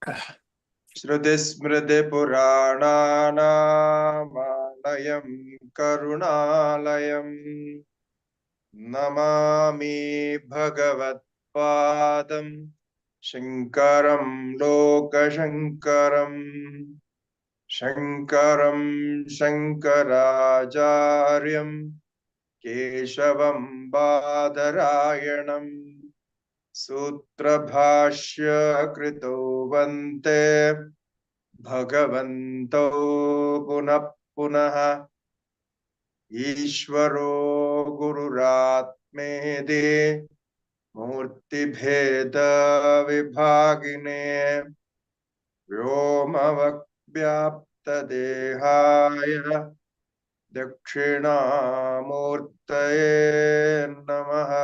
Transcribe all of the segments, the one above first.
Shrutismritipurananamayam karunalayam namami bhagavatpadam Shankaram lokashankaram Shankaram Shankaracharyam Keshavam Badarayanam Sutra Bhashya Krito Vante Bhagavanto Punah Punaha Ishvaro Gururatmede Murti Bheda Vibhagine Vyomavakvyapta Dehaya Dakshinamurtaye Namaha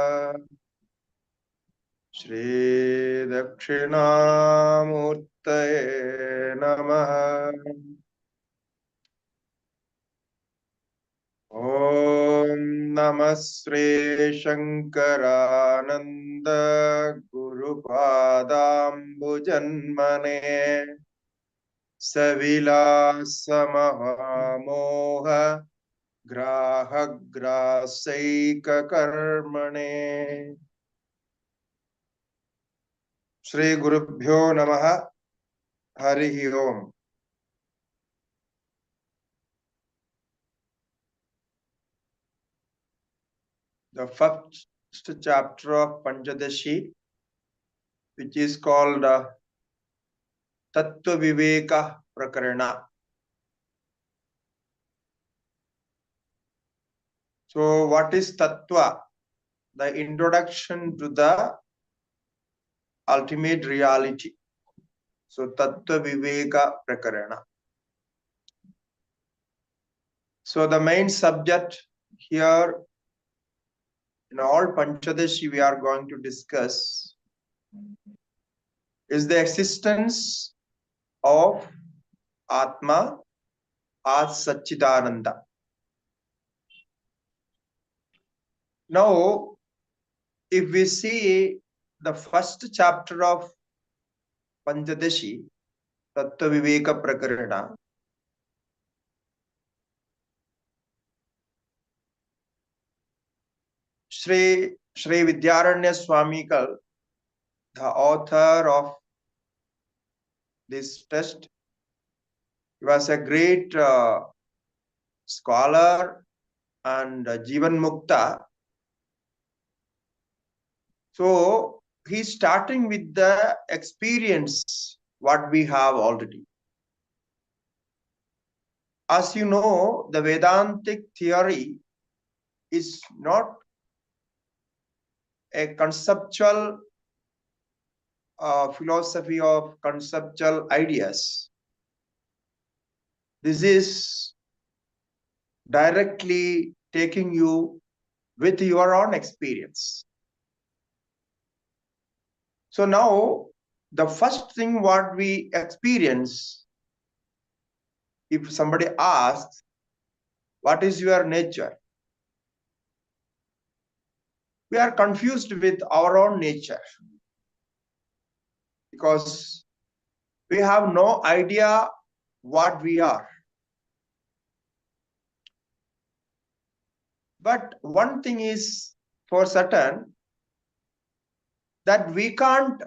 Shri Dakshinamurtaye Namaha Om Namah Shri Shankarananda Guru Padambujanmane Savila Mahamoha Grahagrasaika Karmane Shri Gurubhyo Namaha Harihi Om. The first chapter of Pancadashi, which is called Tatva Viveka Prakarana. So, what is Tatva? The introduction to the ultimate reality. So, Tatva Viveka Prakarana. So, the main subject here in all Panchadashi we are going to discuss is the existence of Atma as Satchidananda. Now, if we see the first chapter of Panchadashi, Tattva Viveka Prakarana, Shri Vidyaranya Swamikal, the author of this text, he was a great scholar and Jivan Mukta. So, he's starting with the experience what we have already. As you know, the Vedantic theory is not a conceptual philosophy of conceptual ideas. This is directly taking you with your own experience. So now, the first thing what we experience, if somebody asks, what is your nature? We are confused with our own nature because we have no idea what we are. But one thing is for certain, that we can't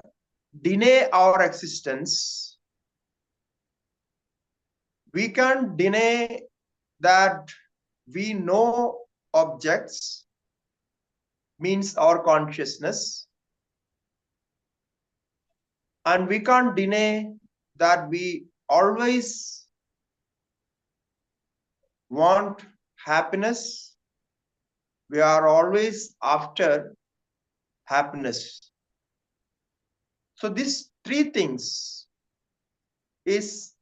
deny our existence. We can't deny that we know objects, means our consciousness. And we can't deny that we always want happiness. We are always after happiness. So these three things is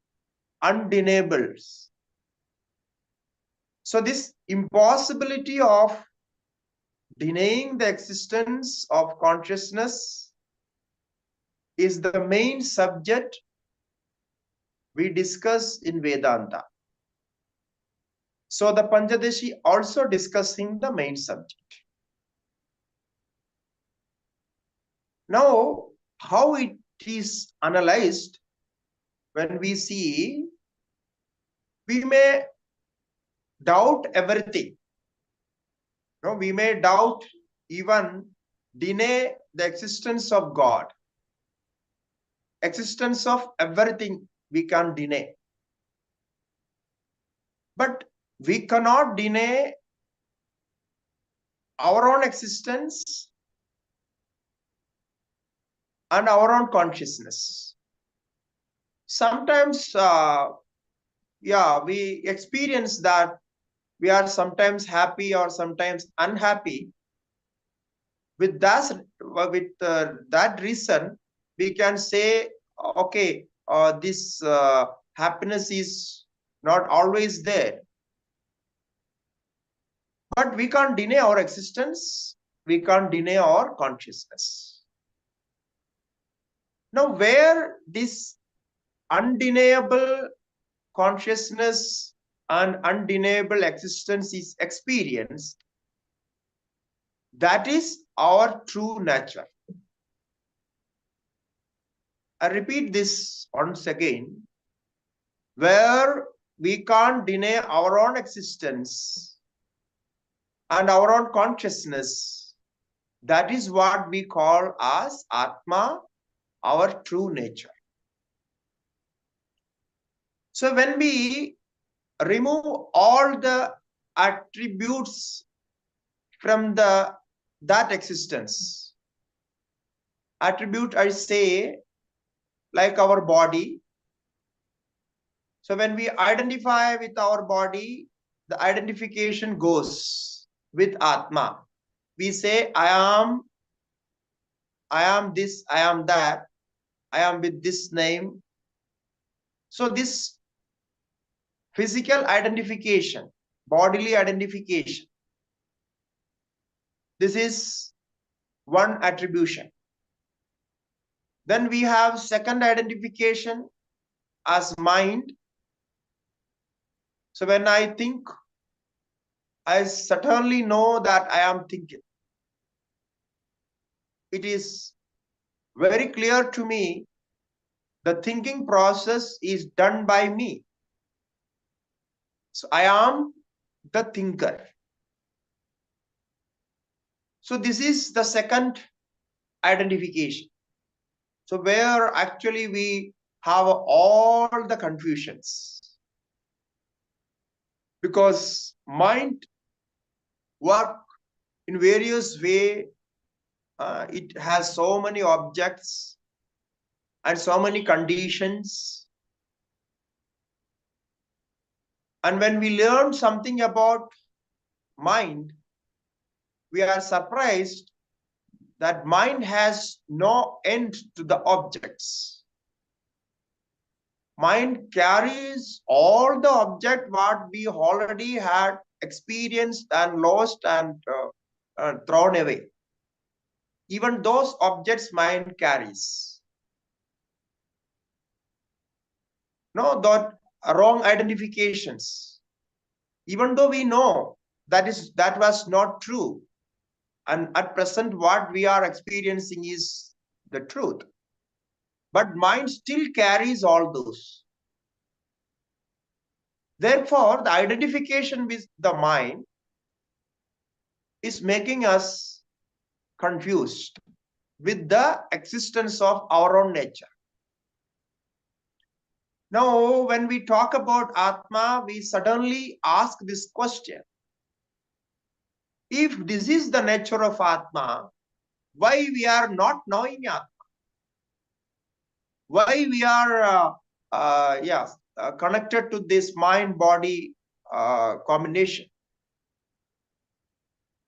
undeniable. So this impossibility of denying the existence of consciousness is the main subject we discuss in Vedanta. So the Panchadashi also discussing the main subject. Now, how it is analyzed when we see, we may doubt everything. No, we may doubt, even deny the existence of God. Existence of everything we can deny. But we cannot deny our own existence and our own consciousness. Sometimes, we experience that we are sometimes happy or sometimes unhappy. With that reason, we can say, okay, this happiness is not always there. But we can't deny our existence. We can't deny our consciousness. Now, where this undeniable consciousness and undeniable existence is experienced, that is our true nature. I repeat this once again. Where we can't deny our own existence and our own consciousness, that is what we call as Atma, our true nature. So when we remove all the attributes from that existence, attribute I say like our body. So when we identify with our body, the identification goes with Atma. We say, I am this, I am that, I am with this name. So this physical identification, bodily identification, this is one attribution. Then we have second identification as mind. So when I think, I certainly know that I am thinking. It is very clear to me the thinking process is done by me. So I am the thinker. So this is the second identification. So where actually we have all the confusions. Because mind work in various ways. It has so many objects and so many conditions. And when we learn something about mind, we are surprised that mind has no end to the objects. Mind carries all the object what we already had experienced and lost and thrown away. Even those objects mind carries. No, that wrong identifications. Even though we know that was not true, and at present what we are experiencing is the truth, but mind still carries all those. Therefore, the identification with the mind is making us confused with the existence of our own nature. Now, when we talk about Atma, we suddenly ask this question. If this is the nature of Atma, why we are not knowing Atma? Why we are connected to this mind-body combination?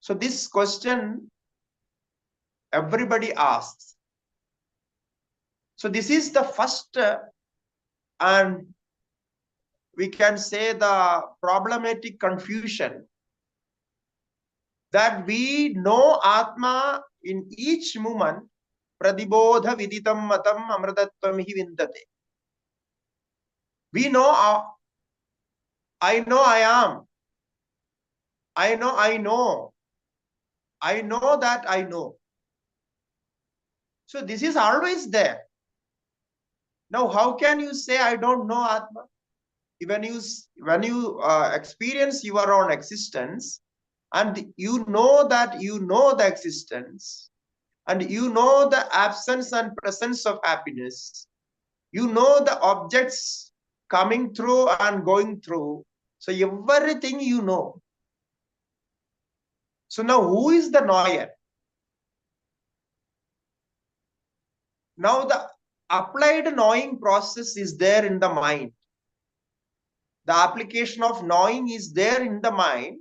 So this question everybody asks. So this is the first and we can say the problematic confusion, that we know Atma in each moment. Pradibodha viditam matam amratattvam hi vindate. We know, I know I am. I know I know. I know that I know. So this is always there. Now, how can you say, I don't know Atma? When you experience your own existence, and you know that you know the existence, and you know the absence and presence of happiness, you know the objects coming through and going through. So everything you know. So now who is the knower? Now the applied knowing process is there in the mind. The application of knowing is there in the mind.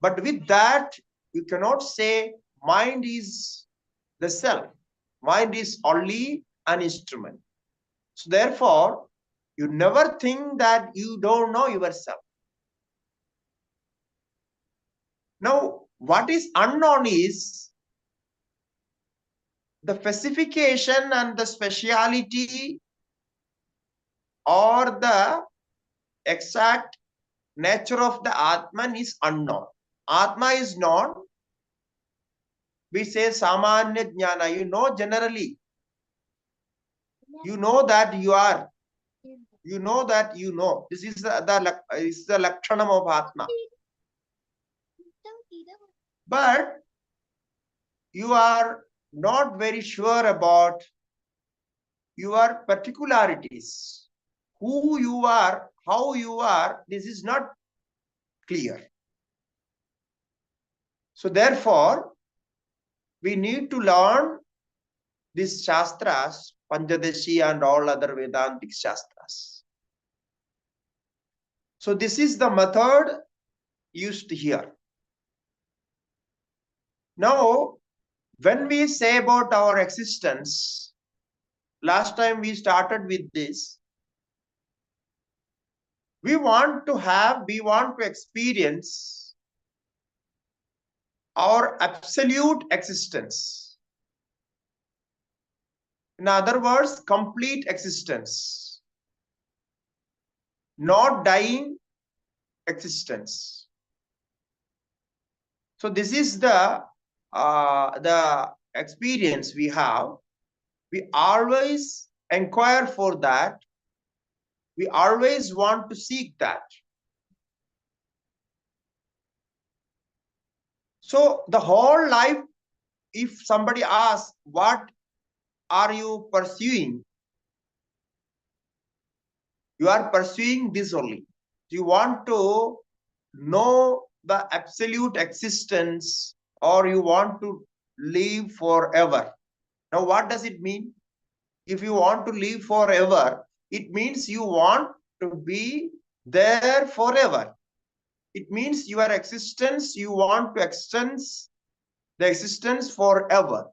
But with that, you cannot say mind is the self. Mind is only an instrument. So therefore, you never think that you don't know yourself. Now, what is unknown is the specification and the speciality or the exact nature of the Atman is unknown. Atma is known. We say samanya jnana. You know generally. You know that you are. You know that you know. This is the lakshanam of Atma. But you are not very sure about your particularities. Who you are, how you are, this is not clear. So therefore, we need to learn these Shastras, Pancadashi and all other Vedantic Shastras. So this is the method used here. Now, when we say about our existence, last time we started with this, we want to experience our absolute existence. In other words, complete existence, not dying existence. So this is the experience we have. We always inquire for that. We always want to seek that. So the whole life, if somebody asks, what are you pursuing? You are pursuing this only. You want to know the absolute existence, or you want to live forever. Now, what does it mean? If you want to live forever, it means you want to be there forever. It means your existence, you want to extend the existence forever.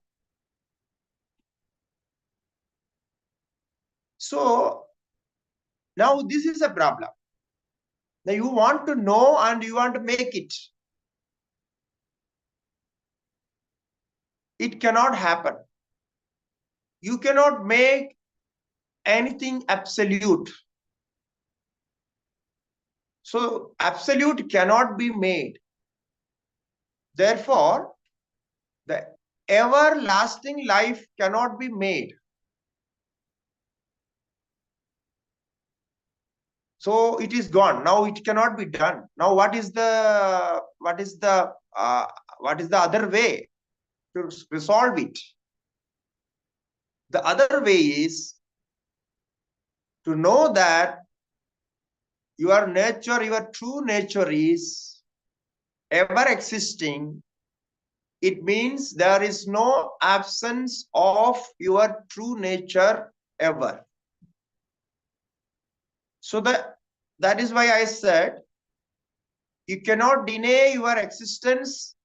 So now this is a problem. Now you want to know and you want to make it. It cannot happen. You cannot make anything absolute. So absolute cannot be made. Therefore, the everlasting life cannot be made. So it is gone. Now it cannot be done. Now what is the other way to resolve it? The other way is to know that your nature, your true nature is ever existing. It means there is no absence of your true nature ever. So that is why I said you cannot deny your existence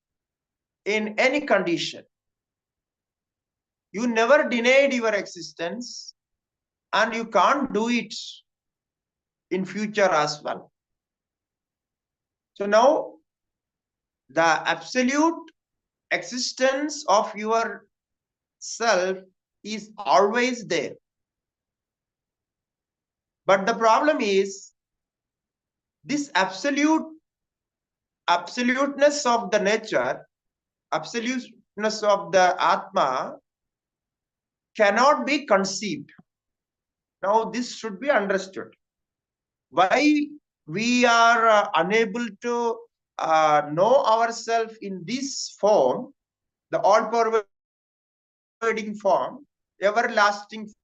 in any condition. You never denied your existence, and you can't do it in future as well. So now the absolute existence of your self is always there. But the problem is this absoluteness of the nature, absoluteness of the Atma cannot be conceived. Now this should be understood. Why we are unable to know ourselves in this form, the all-pervading form, everlasting form.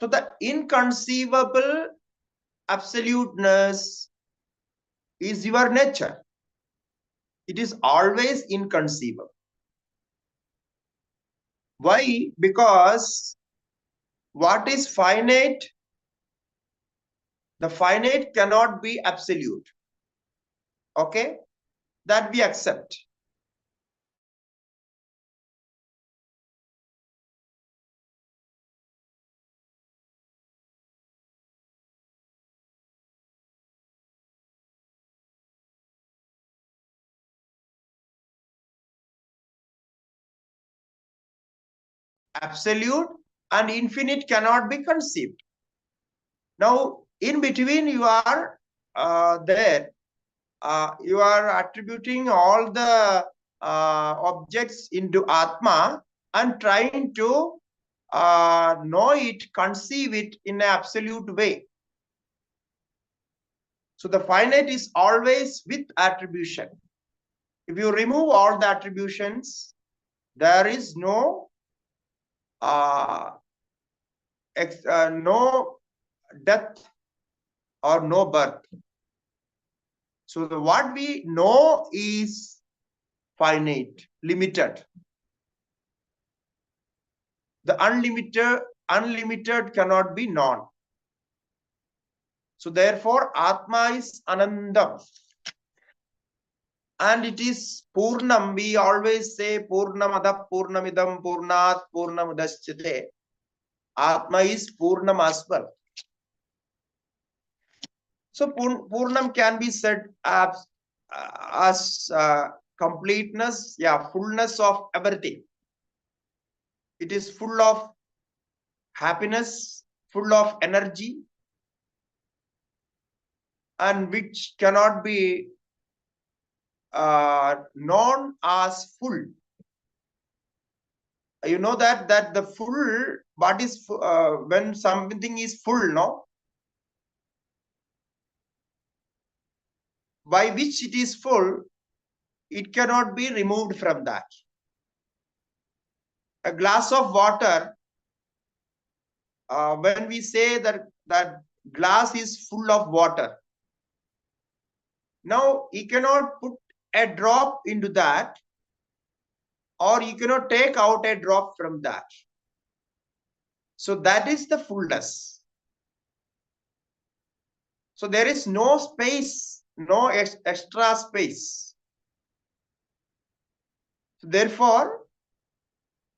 So the inconceivable absoluteness is your nature. It is always inconceivable. Why? Because what is finite, the finite cannot be absolute. Okay? That we accept. Absolute and infinite cannot be conceived. Now, in between you are there. You are attributing all the objects into Atma and trying to know it, conceive it in an absolute way. So the finite is always with attribution. If you remove all the attributions, there is no no death or no birth. So what we know is finite, limited. The unlimited cannot be known. So therefore, Atma is Anandam. And it is Purnam. We always say Purnamada Purnamidam Purnat Purnamudashyate. Atma is Purnam as well. So Purnam can be said as completeness, fullness of everything. It is full of happiness, full of energy, and which cannot be known as full. You know that the full, what is when something is full, no? By which it is full, it cannot be removed from that. A glass of water, when we say that glass is full of water, now you cannot put a drop into that, or you cannot take out a drop from that. So that is the fullness. So there is no space, no extra space. Therefore,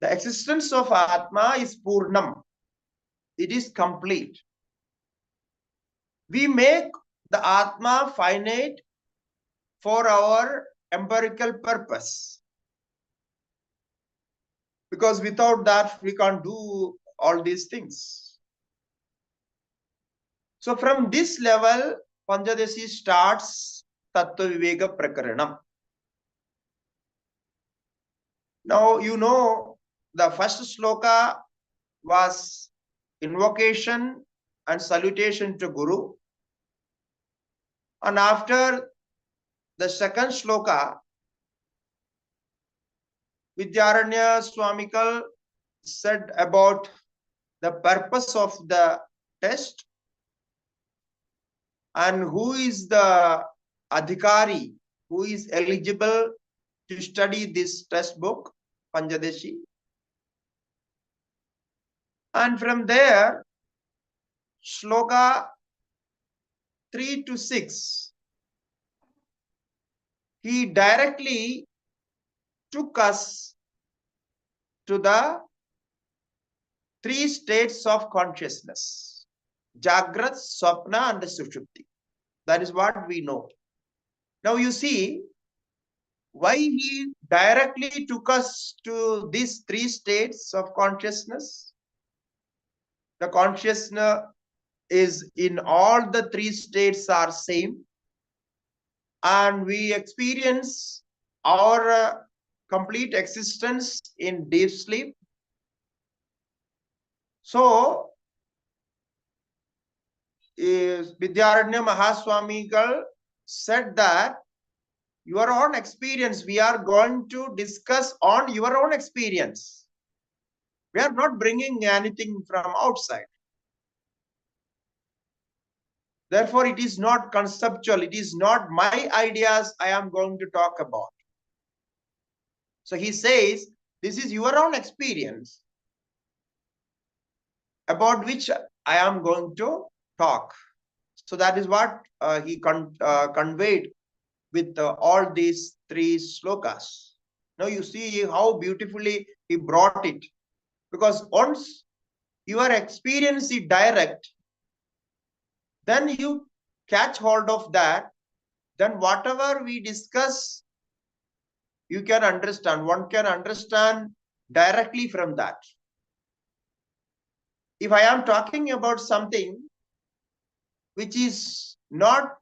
the existence of Atma is Purnam. It is complete. We make the Atma finite for our empirical purpose. Because without that, we can't do all these things. So from this level, Pancadashi starts Tatva Viveka Prakarana. Now, you know, the first sloka was invocation and salutation to Guru. And after the second sloka, Vidyaranya Swamikal said about the purpose of the test and who is the adhikari, who is eligible to study this test book, Pancadashi. And from there, Sloka 3 to 6, he directly took us to the three states of consciousness: Jagrat, Swapna, and the Sushupti. That is what we know. Now you see, why he directly took us to these three states of consciousness. The consciousness is in all the three states are same, and we experience our complete existence in deep sleep. So Vidyaranya Mahasvami said that your own experience, we are going to discuss on your own experience. We are not bringing anything from outside. Therefore, it is not conceptual. It is not my ideas I am going to talk about. So he says, this is your own experience about which I am going to talk. So that is what he conveyed with all these three slokas. Now you see how beautifully he brought it. Because once your experience is direct, then you catch hold of that, then whatever we discuss, you can understand. One can understand directly from that. If I am talking about something which is not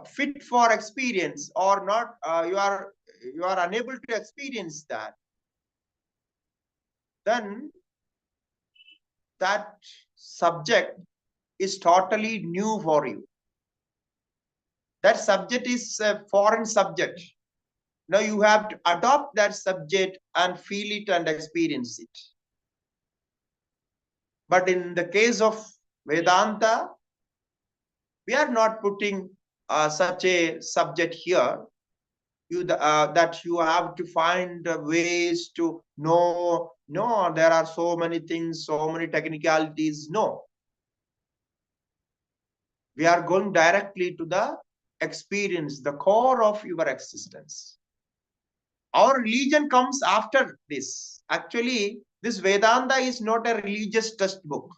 fit for experience, or not, you are unable to experience that, then that subject is totally new for you. That subject is a foreign subject. Now you have to adopt that subject and feel it and experience it. But in the case of Vedanta, we are not putting such a subject here. That you have to find ways to know. No, there are so many things, so many technicalities. No. We are going directly to the experience, the core of your existence. Our religion comes after this. Actually, this Vedanta is not a religious textbook.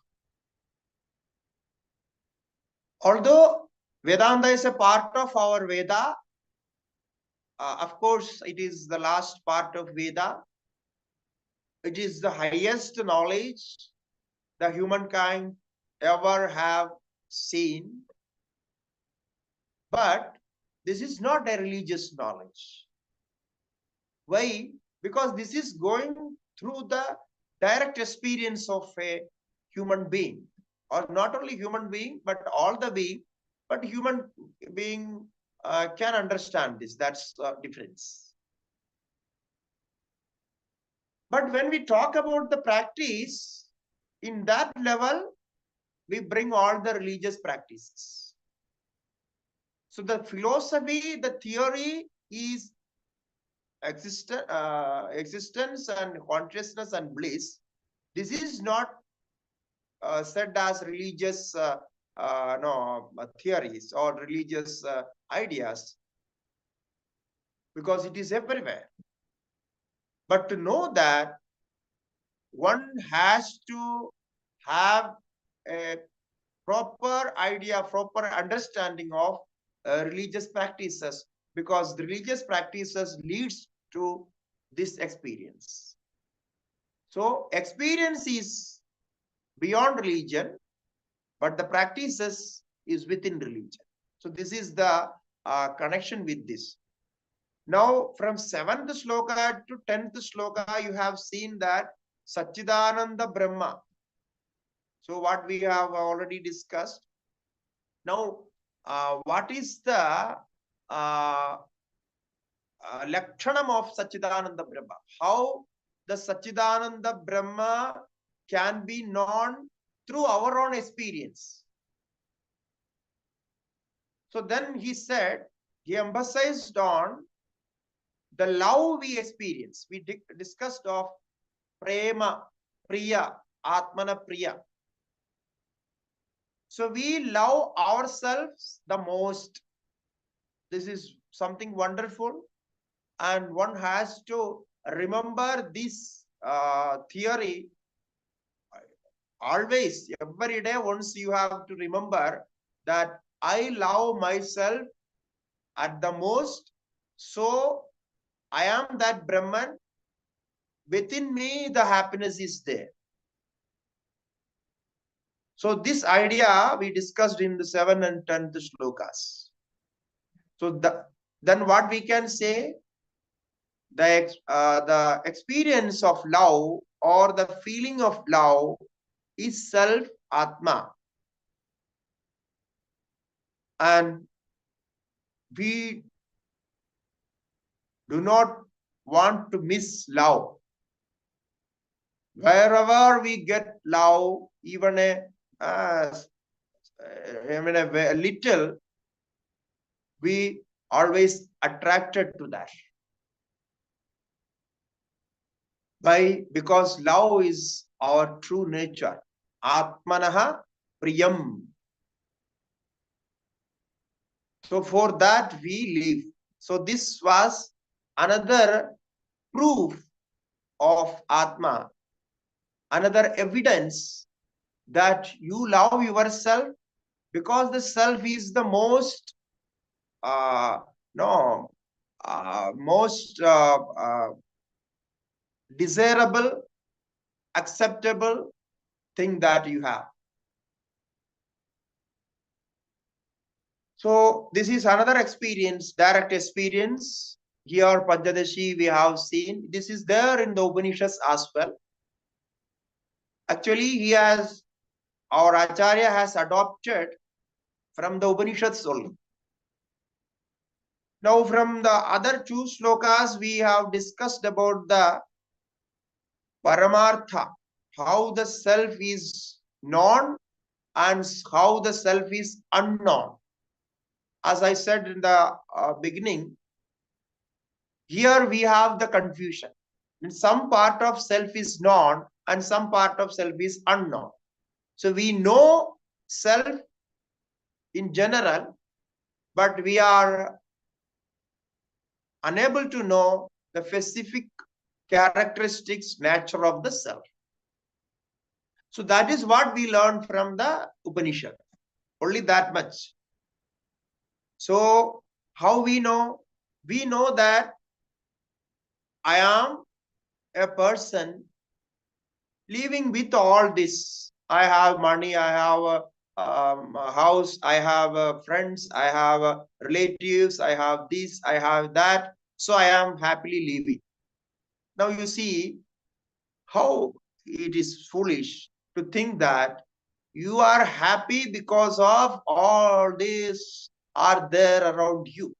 Although Vedanta is a part of our Veda, of course, it is the last part of Veda. It is the highest knowledge the humankind ever have seen. But this is not a religious knowledge. Why? Because this is going through the direct experience of a human being, or not only human being, but all the being. But human being can understand this. That's the difference. But when we talk about the practice, in that level, we bring all the religious practices. So the philosophy, the theory is existence and consciousness and bliss. This is not said as religious theories or religious ideas, because it is everywhere. But to know that, one has to have a proper idea, proper understanding of religious practices, because the religious practices leads to this experience. So experience is beyond religion, but the practices is within religion. So this is the connection with this. Now from 7th sloka to 10th sloka, you have seen that Satchidananda Brahma. So what we have already discussed. Now, what is the Lakshanam of Satchidananda Brahma? How the Satchidananda Brahma can be known through our own experience. So then he said, he emphasized on the love we experience. We discussed of Prema, Priya, Atmana Priya. So we love ourselves the most. This is something wonderful. And one has to remember this theory always, every day. Once you have to remember that I love myself at the most, So I am that Brahman. Within me, the happiness is there. So this idea we discussed in the 7th and 10th shlokas. So then what we can say, the experience of love or the feeling of love is self Atma. And we do not want to miss love. Wherever we get love, even a little, we always attracted to that. Why? Because love is our true nature. Atmanaha priyam. So for that we live. So this was another proof of Atma, another evidence that you love yourself, because the self is the most no most desirable, acceptable thing that you have. So this is another experience, direct experience. Here Pancadashi we have seen. This is there in the Upanishads as well. Actually, our Acharya has adopted from the Upanishads only. Now from the other two slokas, we have discussed about the Paramartha, how the self is known and how the self is unknown. As I said in the beginning, here we have the confusion. Some part of self is known and some part of self is unknown. So we know self in general, but we are unable to know the specific characteristics, nature of the self. So that is what we learn from the Upanishad. Only that much. So how we know? We know that I am a person living with all this. I have money, I have a house, I have friends, I have relatives, I have this, I have that. So I am happily living. Now you see how it is foolish to think that you are happy because of all this are there around you.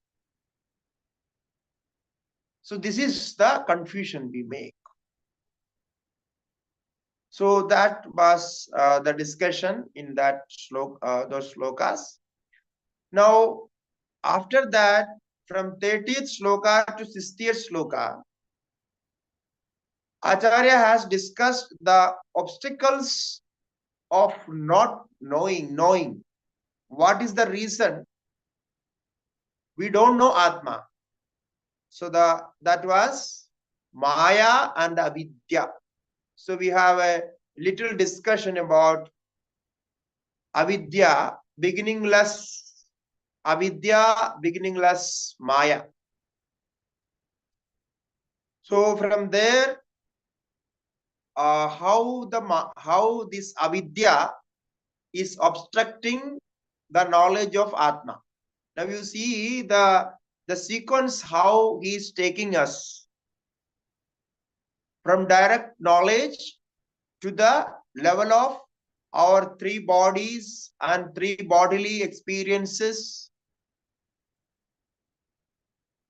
So this is the confusion we make. So that was the discussion in that those slokas. Now, after that, from 30th sloka to 60th sloka, Acharya has discussed the obstacles of not knowing. What is the reason we don't know Atma? So that was Maya and Avidya. So we have a little discussion about Avidya, beginningless Maya. So from there, how this Avidya is obstructing the knowledge of Atma. Now you see the sequence how he is taking us from direct knowledge to the level of our three bodies and three bodily experiences.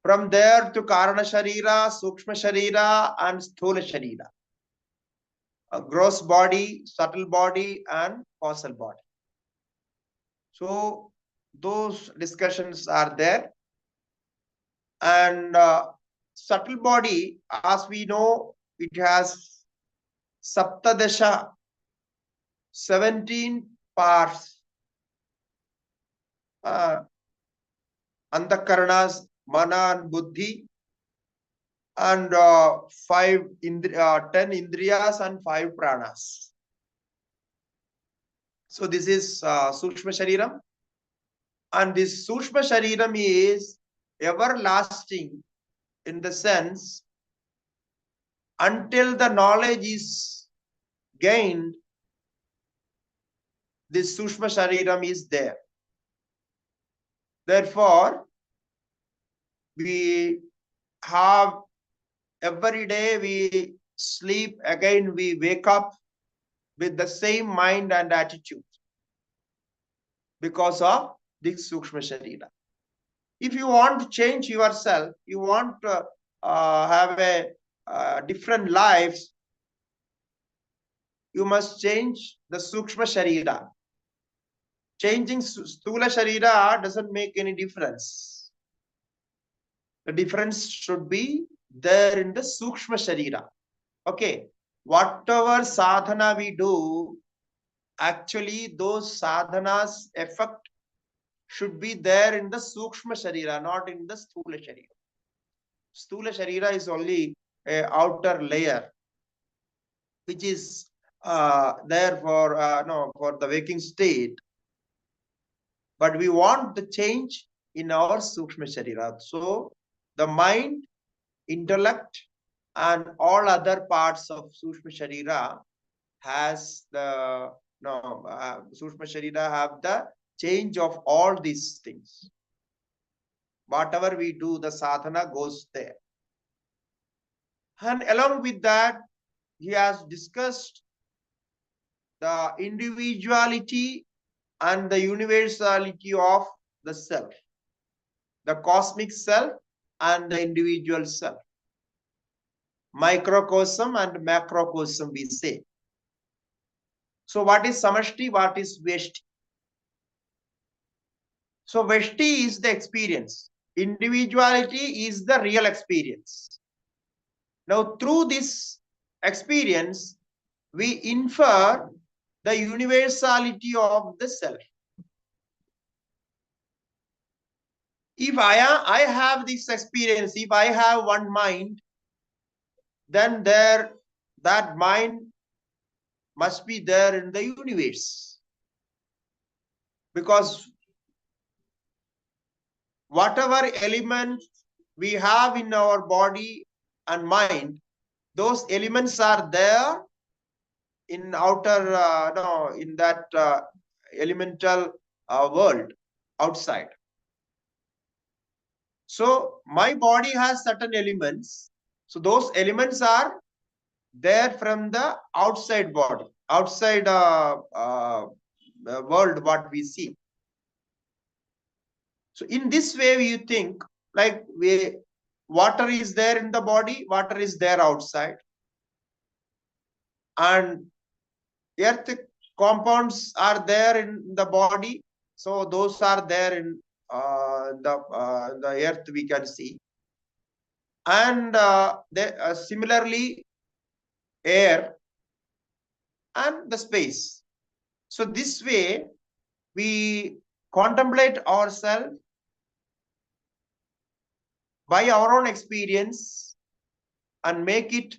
From there to Karana Sharira, Sukshma Sharira and Sthula Sharira. A gross body, subtle body and causal body. So those discussions are there. And subtle body, as we know, it has Saptadasha, 17 parts. Antakaranas, Mana and Buddhi, and 10 Indriyas and 5 Pranas. So this is Sukshma Shariram. And this Sukshma Shariram is everlasting in the sense until the knowledge is gained, this Sushma Shariram is there. Therefore, we have every day we sleep, again we wake up with the same mind and attitude because of this Sukshma Sharira. If you want to change yourself, you want to have a different lives, you must change the Sukshma Sharira. Changing Stula Sharira doesn't make any difference. The difference should be there in the Sukshma Sharira. Okay, whatever sadhana we do, actually those sadhanas effect should be there in the Sukshma Sharira, not in the Sthula Sharira. Sthula Sharira is only a outer layer, which is there for for the waking state. But we want the change in our Sukshma Sharira. So the mind, intellect, and all other parts of Sukshma Sharira has the Sukshma Sharira have the change of all these things. Whatever we do, the sadhana goes there. And along with that, he has discussed the individuality and the universality of the self, the cosmic self and the individual self, microcosm and macrocosm, we say. So what is samashti, what is veshti? So veshti is the experience, individuality is the real experience. Now through this experience we infer the universality of the self. If I have this experience, if I have one mind, then that mind must be there in the universe. Because whatever elements we have in our body and mind, those elements are there in outer, in that elemental world outside. So my body has certain elements. So those elements are there from the outside body, outside world, what we see. So in this way, you think like water is there in the body, water is there outside. And earth compounds are there in the body. So those are there in the earth we can see. And similarly, air and the space. So this way, we contemplate ourselves by our own experience and make it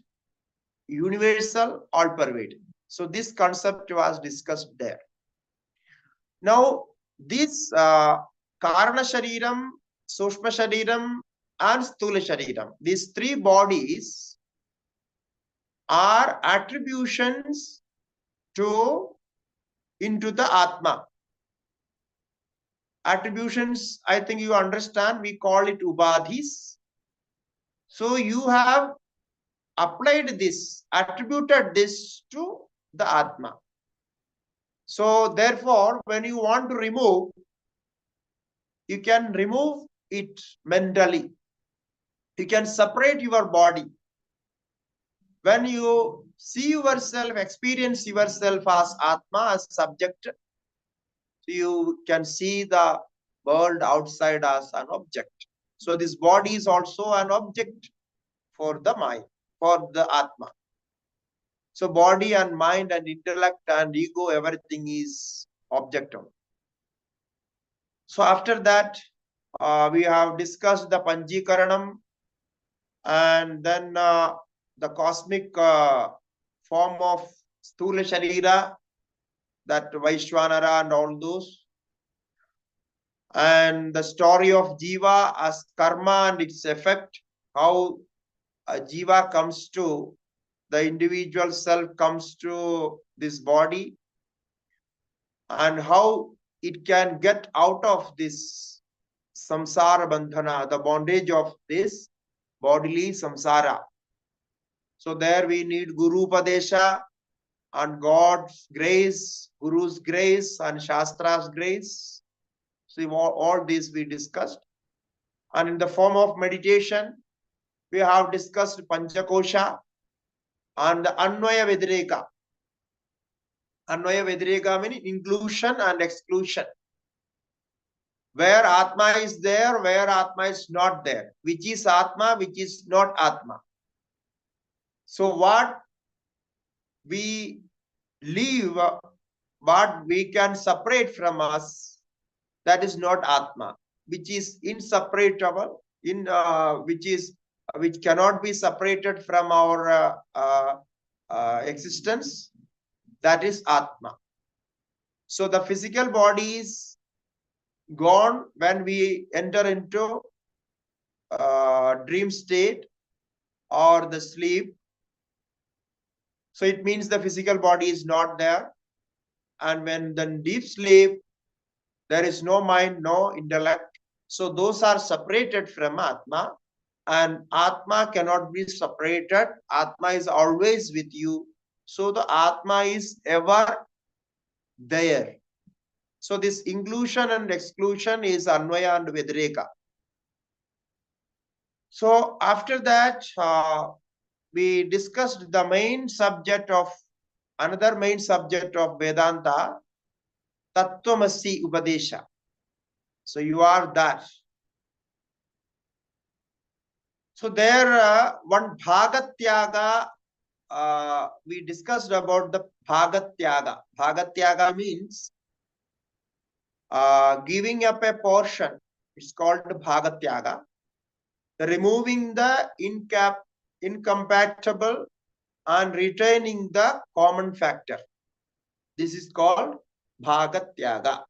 universal, all-pervading. So this concept was discussed there. Now, this Karana Shariram, Sushma Shariram, and Sthula Shariram, these three bodies are attributions into the Atma. Attributions, I think you understand, we call it Ubadhis. So you have applied this, attributed this to the Atma. So therefore, when you want to remove, you can remove it mentally. You can separate your body. When you see yourself, experience yourself as Atma, as subject, you can see the world outside as an object. So this body is also an object for the mind, for the Atma. So body and mind and intellect and ego, everything is objective. So after that, we have discussed the Panjikaranam and then the cosmic form of Sthula Sharira, that Vaishwanara and all those. and the story of Jiva as karma and its effect, how Jiva comes to, the individual self comes to this body, and how it can get out of this samsara bandhana, the bondage of this bodily samsara. So there we need Guru Padesha and God's grace, Guru's grace and Shastra's grace. So all this we discussed. And in the form of meditation, we have discussed Panchakosha and the Anvaya Vedireka. Anvaya Vedireka means inclusion and exclusion. Where Atma is there, where Atma is not there. Which is Atma, which is not Atma. So what we leave, what we can separate from us, that is not Atma. Which is inseparable, which cannot be separated from our existence, that is Atma. So the physical body is gone when we enter into dream state or the sleep. So it means the physical body is not there. And when the deep sleep, there is no mind, no intellect. So those are separated from Atma. And Atma cannot be separated. Atma is always with you. So the Atma is ever there. So this inclusion and exclusion is Anvaya and Vedireka. So after that, we discussed the main subject of, another main subject of Vedanta, Tattvamasi Upadesha. So you are that. So there, one Bhagatyaga, we discussed about the Bhagatyaga. Bhagatyaga means giving up a portion. It's called Bhagatyaga. Removing the incompatible and retaining the common factor. This is called Bhagatyaga.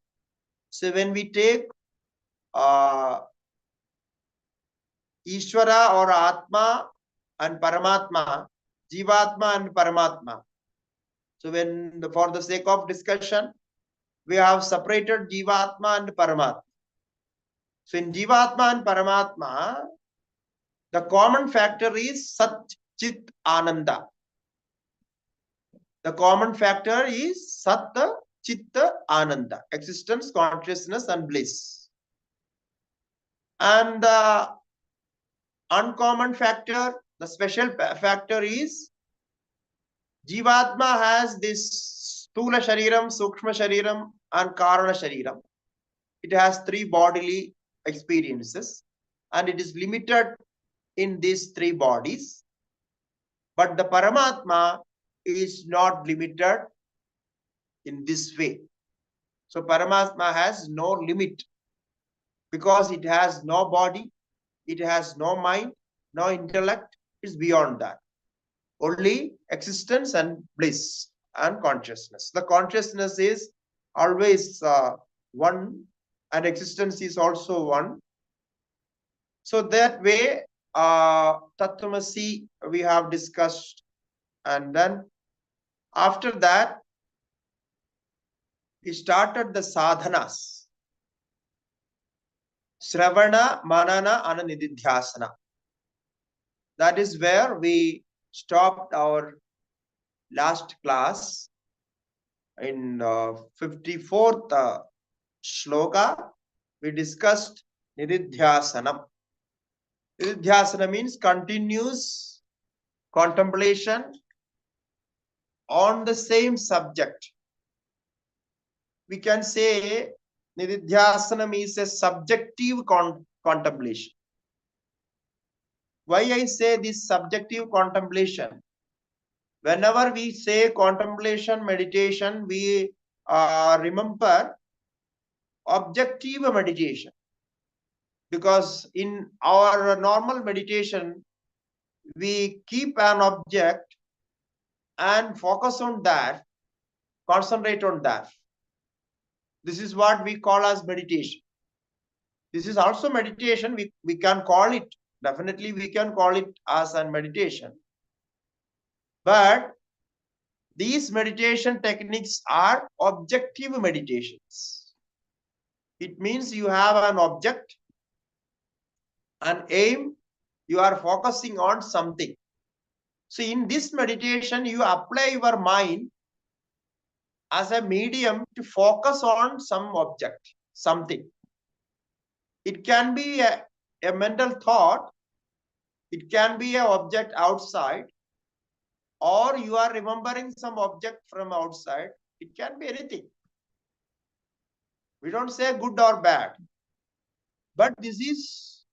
So when we take Ishvara or Atma and Paramatma, Jivatma and Paramatma. So when, for the sake of discussion, we have separated Jivatma and Paramatma. So in Jivatma and Paramatma, the common factor is Sat Chit Ananda. The common factor is Sat Chitta Ananda, existence, consciousness, and bliss. And the uncommon factor, the special factor is Jivatma has this Stula Shariram, Sukshma Shariram, and Karana Shariram. It has three bodily experiences, and it is limited in these three bodies. But the Paramatma is not limited in this way. So Paramatma has no limit because it has no body, it has no mind, no intellect. It's beyond that. Only existence and bliss and consciousness. The consciousness is always one, and existence is also one. So that way, Tattvamasi we have discussed, and then after that, we started the sadhanas. Shravana, Manana, and nididhyasana. That is where we stopped our last class in 54th Sloka. We discussed nididhyasana. Nididhyasana means continuous contemplation on the same subject. We can say nididhyasana is a subjective contemplation. Why I say this subjective contemplation? Whenever we say contemplation, meditation, we remember objective meditation. Because in our normal meditation, we keep an object and focus on that, concentrate on that. This is what we call as meditation. This is also meditation. We can call it, definitely we can call it as a meditation. But these meditation techniques are objective meditations. It means you have an object, an aim, you are focusing on something. So in this meditation, you apply your mind as a medium to focus on some object, something. It can be a mental thought, it can be an object outside, or you are remembering some object from outside. It can be anything. We don't say good or bad, but these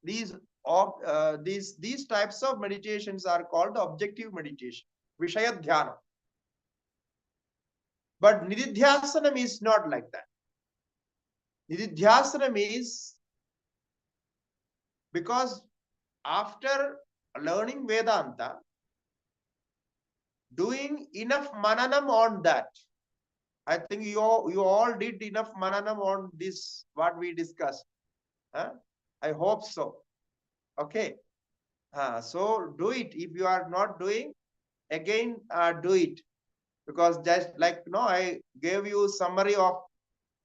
types of meditations are called objective meditation, Vishaya Dhyana. But nididhyasana is not like that. Nididhyasana is because after learning Vedanta, doing enough mananam on that. I think you all did enough mananam on this, what we discussed. Huh? I hope so. Okay. So do it. If you are not doing, again do it. Because just like, I gave you summary of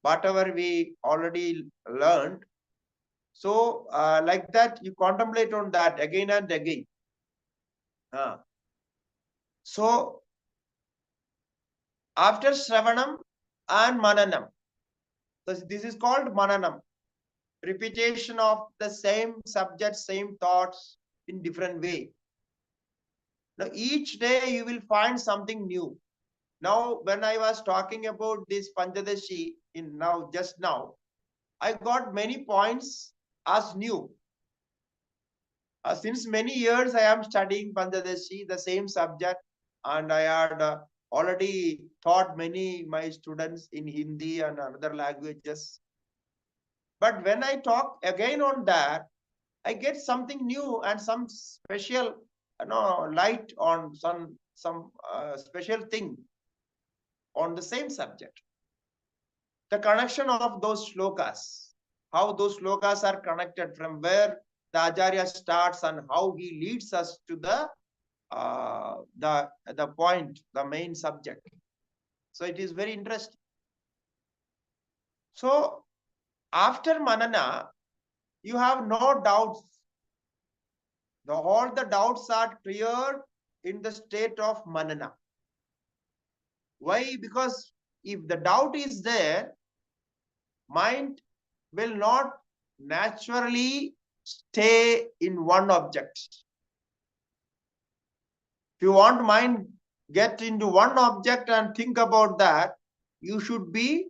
whatever we already learned. So like that, you contemplate on that again and again. So after Shravanam and Mananam, so this is called Mananam. Repetition of the same subject, same thoughts in different way. Now each day you will find something new. Now when I was talking about this Pancadashi just now, I got many points as new. Since many years I am studying Pancadashi, the same subject, and I had already taught many my students in Hindi and other languages. But when I talk again on that, I get something new and some special, light on some special thing on the same subject. The connection of those slokas, how those slokas are connected, from where the Acharya starts and how he leads us to the point, the main subject. So it is very interesting. So after Manana, you have no doubts. All the doubts are cleared in the state of Manana. Why? Because if the doubt is there, mind will not naturally stay in one object. If you want mind get into one object and think about that, you should be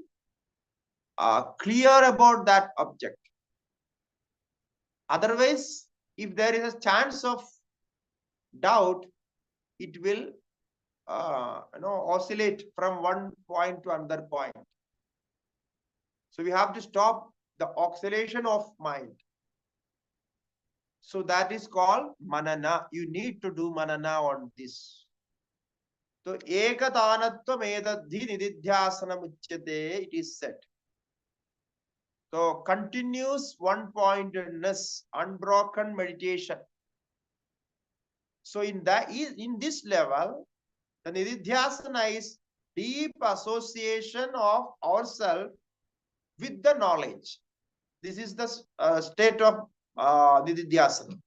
clear about that object. Otherwise, if there is a chance of doubt, it will oscillate from one point to another point. So we have to stop the oscillation of mind. So that is called Manana. You need to do Manana on this. So Ekatanatvam edadhi nididhyasana muchyate, it is said. So continuous one-pointedness, unbroken meditation. So in this level, the nididhyasana is deep association of ourselves with the knowledge. This is the state of nididhyasana.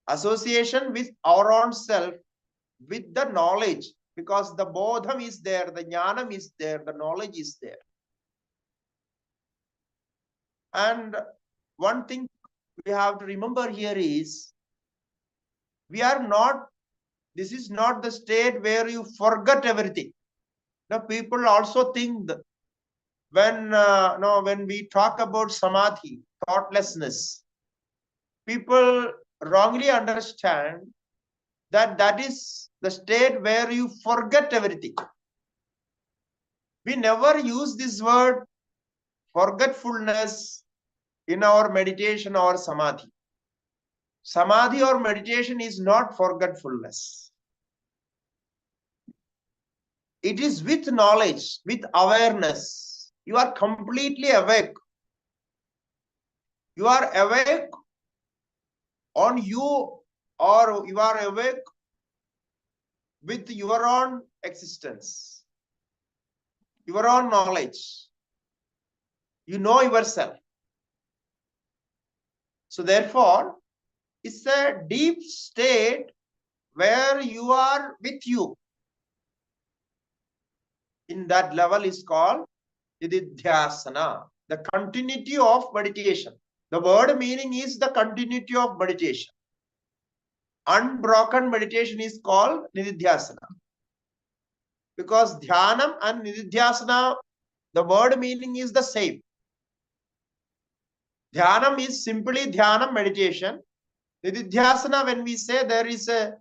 Association with our own self, with the knowledge, because the bodham is there, the jnanam is there, the knowledge is there. And one thing we have to remember here is, this is not the state where you forget everything. Now people also think that when we talk about samadhi, thoughtlessness, people wrongly understand that is the state where you forget everything. We never use this word forgetfulness in our meditation or samadhi. Samadhi or meditation is not forgetfulness. It is with knowledge, with awareness. You are completely awake. You are awake on you, or you are awake with your own existence, your own knowledge. You know yourself. So therefore, it's a deep state where you are with you. In that level is called nididhyasana, the continuity of meditation. The word meaning is the continuity of meditation. Unbroken meditation is called nididhyasana. Because dhyanam and nididhyasana, the word meaning is the same. Dhyanam is simply dhyanam, meditation. Nididhyasana, when we say, there is a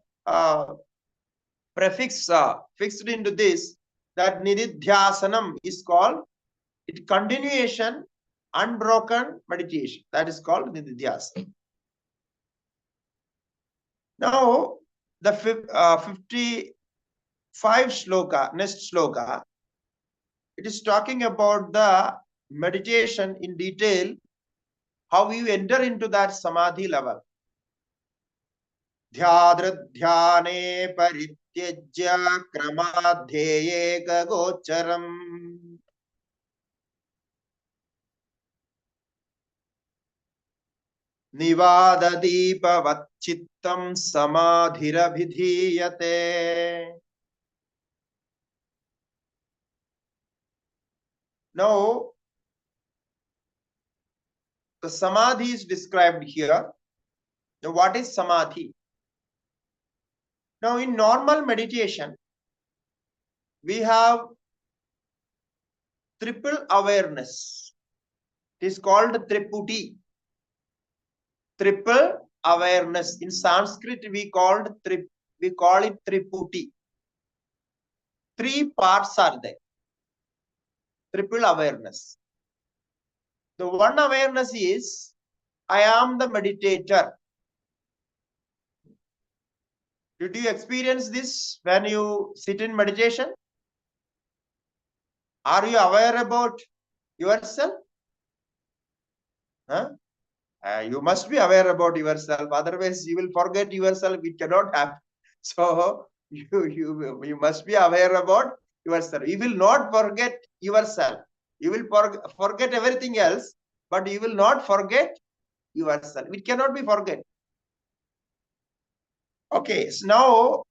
prefix fixed into this, that nididhyasanam is called continuation, unbroken meditation. That is called nididhyasana. Now, the 55 shloka, next shloka, it is talking about the meditation in detail, how you enter into that samadhi level. Dhyadradhyane parityajya kramadhyeye gagocharam. Nivadadipavachittam samadhirabhidhiyate. Now, the samadhi is described here. Now, what is samadhi? Now, in normal meditation, we have triple awareness. It is called triputi. Triple awareness. In Sanskrit, we call it triputi. Three parts are there. Triple awareness. The one awareness is, I am the meditator. Did you experience this when you sit in meditation? Are you aware about yourself? Huh? You must be aware about yourself. Otherwise, you will forget yourself. It cannot happen. So you must be aware about yourself. You will not forget yourself. You will forget everything else, but you will not forget yourself. It cannot be forget. Okay, so now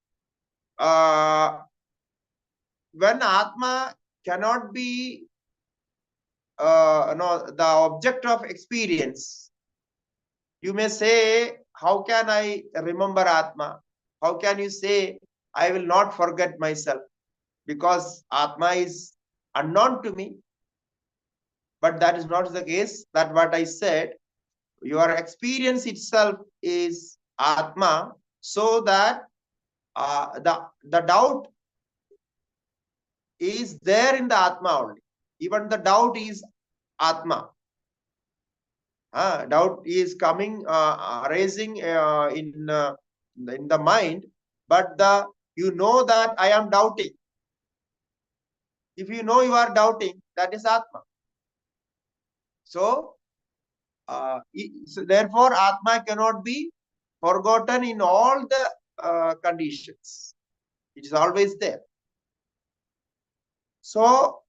when Atma cannot be the object of experience, you may say, how can I remember Atma? How can you say, I will not forget myself? Because Atma is unknown to me. But that is not the case. That what I said, your experience itself is Atma, so that the doubt is there in the Atma only. Even the doubt is Atma. Doubt is coming, arising in the mind, but you know that I am doubting. If you know you are doubting, that is Atma. So therefore, Atma cannot be forgotten in all the conditions. It is always there. So,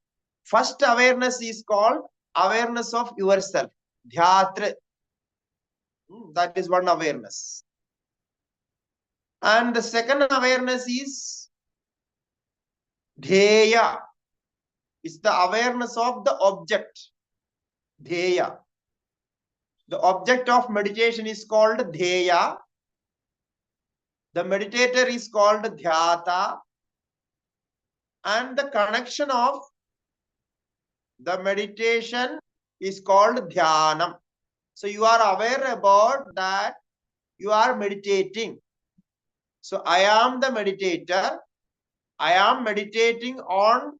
first awareness is called awareness of yourself. Dhyatra. That is one awareness. And the second awareness is dheya. It's the awareness of the object. Dheya. The object of meditation is called dheya. The meditator is called dhyata. And the connection of the meditation is called dhyanam. So you are aware about that you are meditating. So I am the meditator. I am meditating on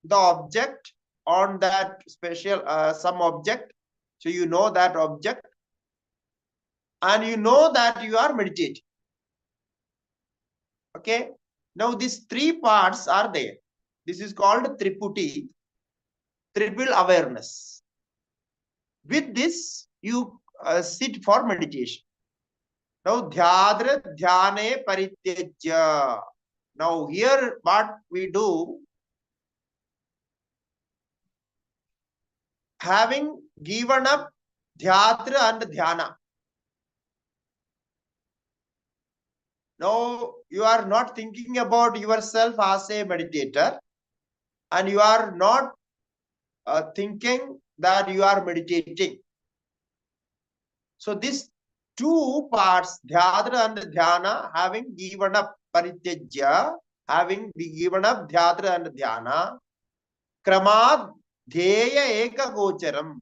the object, on that special some object. So you know that object, and you know that you are meditating. Okay. Now these three parts are there. This is called triputi, triple awareness. With this, you sit for meditation. Now, dhyadra dhyane parityajya. Now, here what we do, having given up dhyadra and dhyana. Now, you are not thinking about yourself as a meditator, and you are not thinking that you are meditating. So, these two parts, dhyadra and dhyana, having given up parityajya, having given up dhyadra and dhyana, kramad dheya eka gocharam.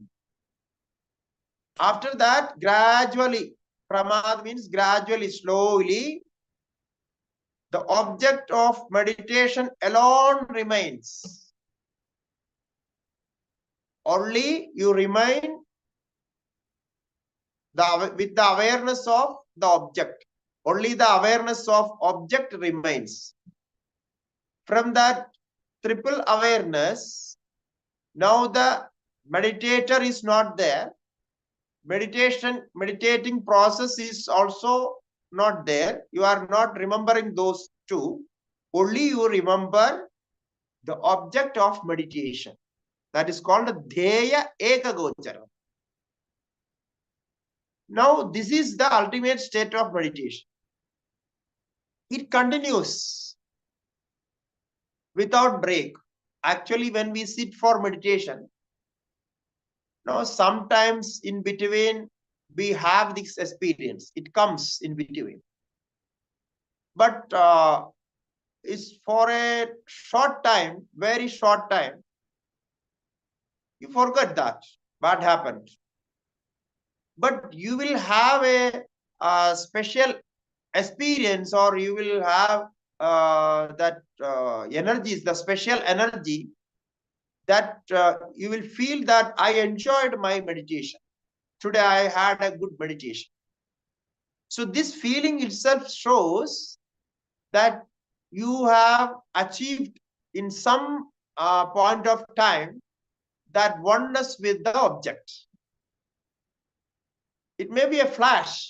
After that, gradually, pramad means gradually, slowly, the object of meditation alone remains. Only you remain with the awareness of the object. Only the awareness of object remains. From that triple awareness, now the meditator is not there. Meditating process is also not there. You are not remembering those two. Only you remember the object of meditation. That is called dheya ekagochara. Now, this is the ultimate state of meditation. It continues without break. Actually, when we sit for meditation, now sometimes in between we have this experience. It comes in between. But it's for a short time, very short time. You forget that, what happened. But you will have a special experience, or you will have that energies, the special energy that you will feel that I enjoyed my meditation. Today I had a good meditation. So this feeling itself shows that you have achieved in some point of time that oneness with the object. It may be a flash.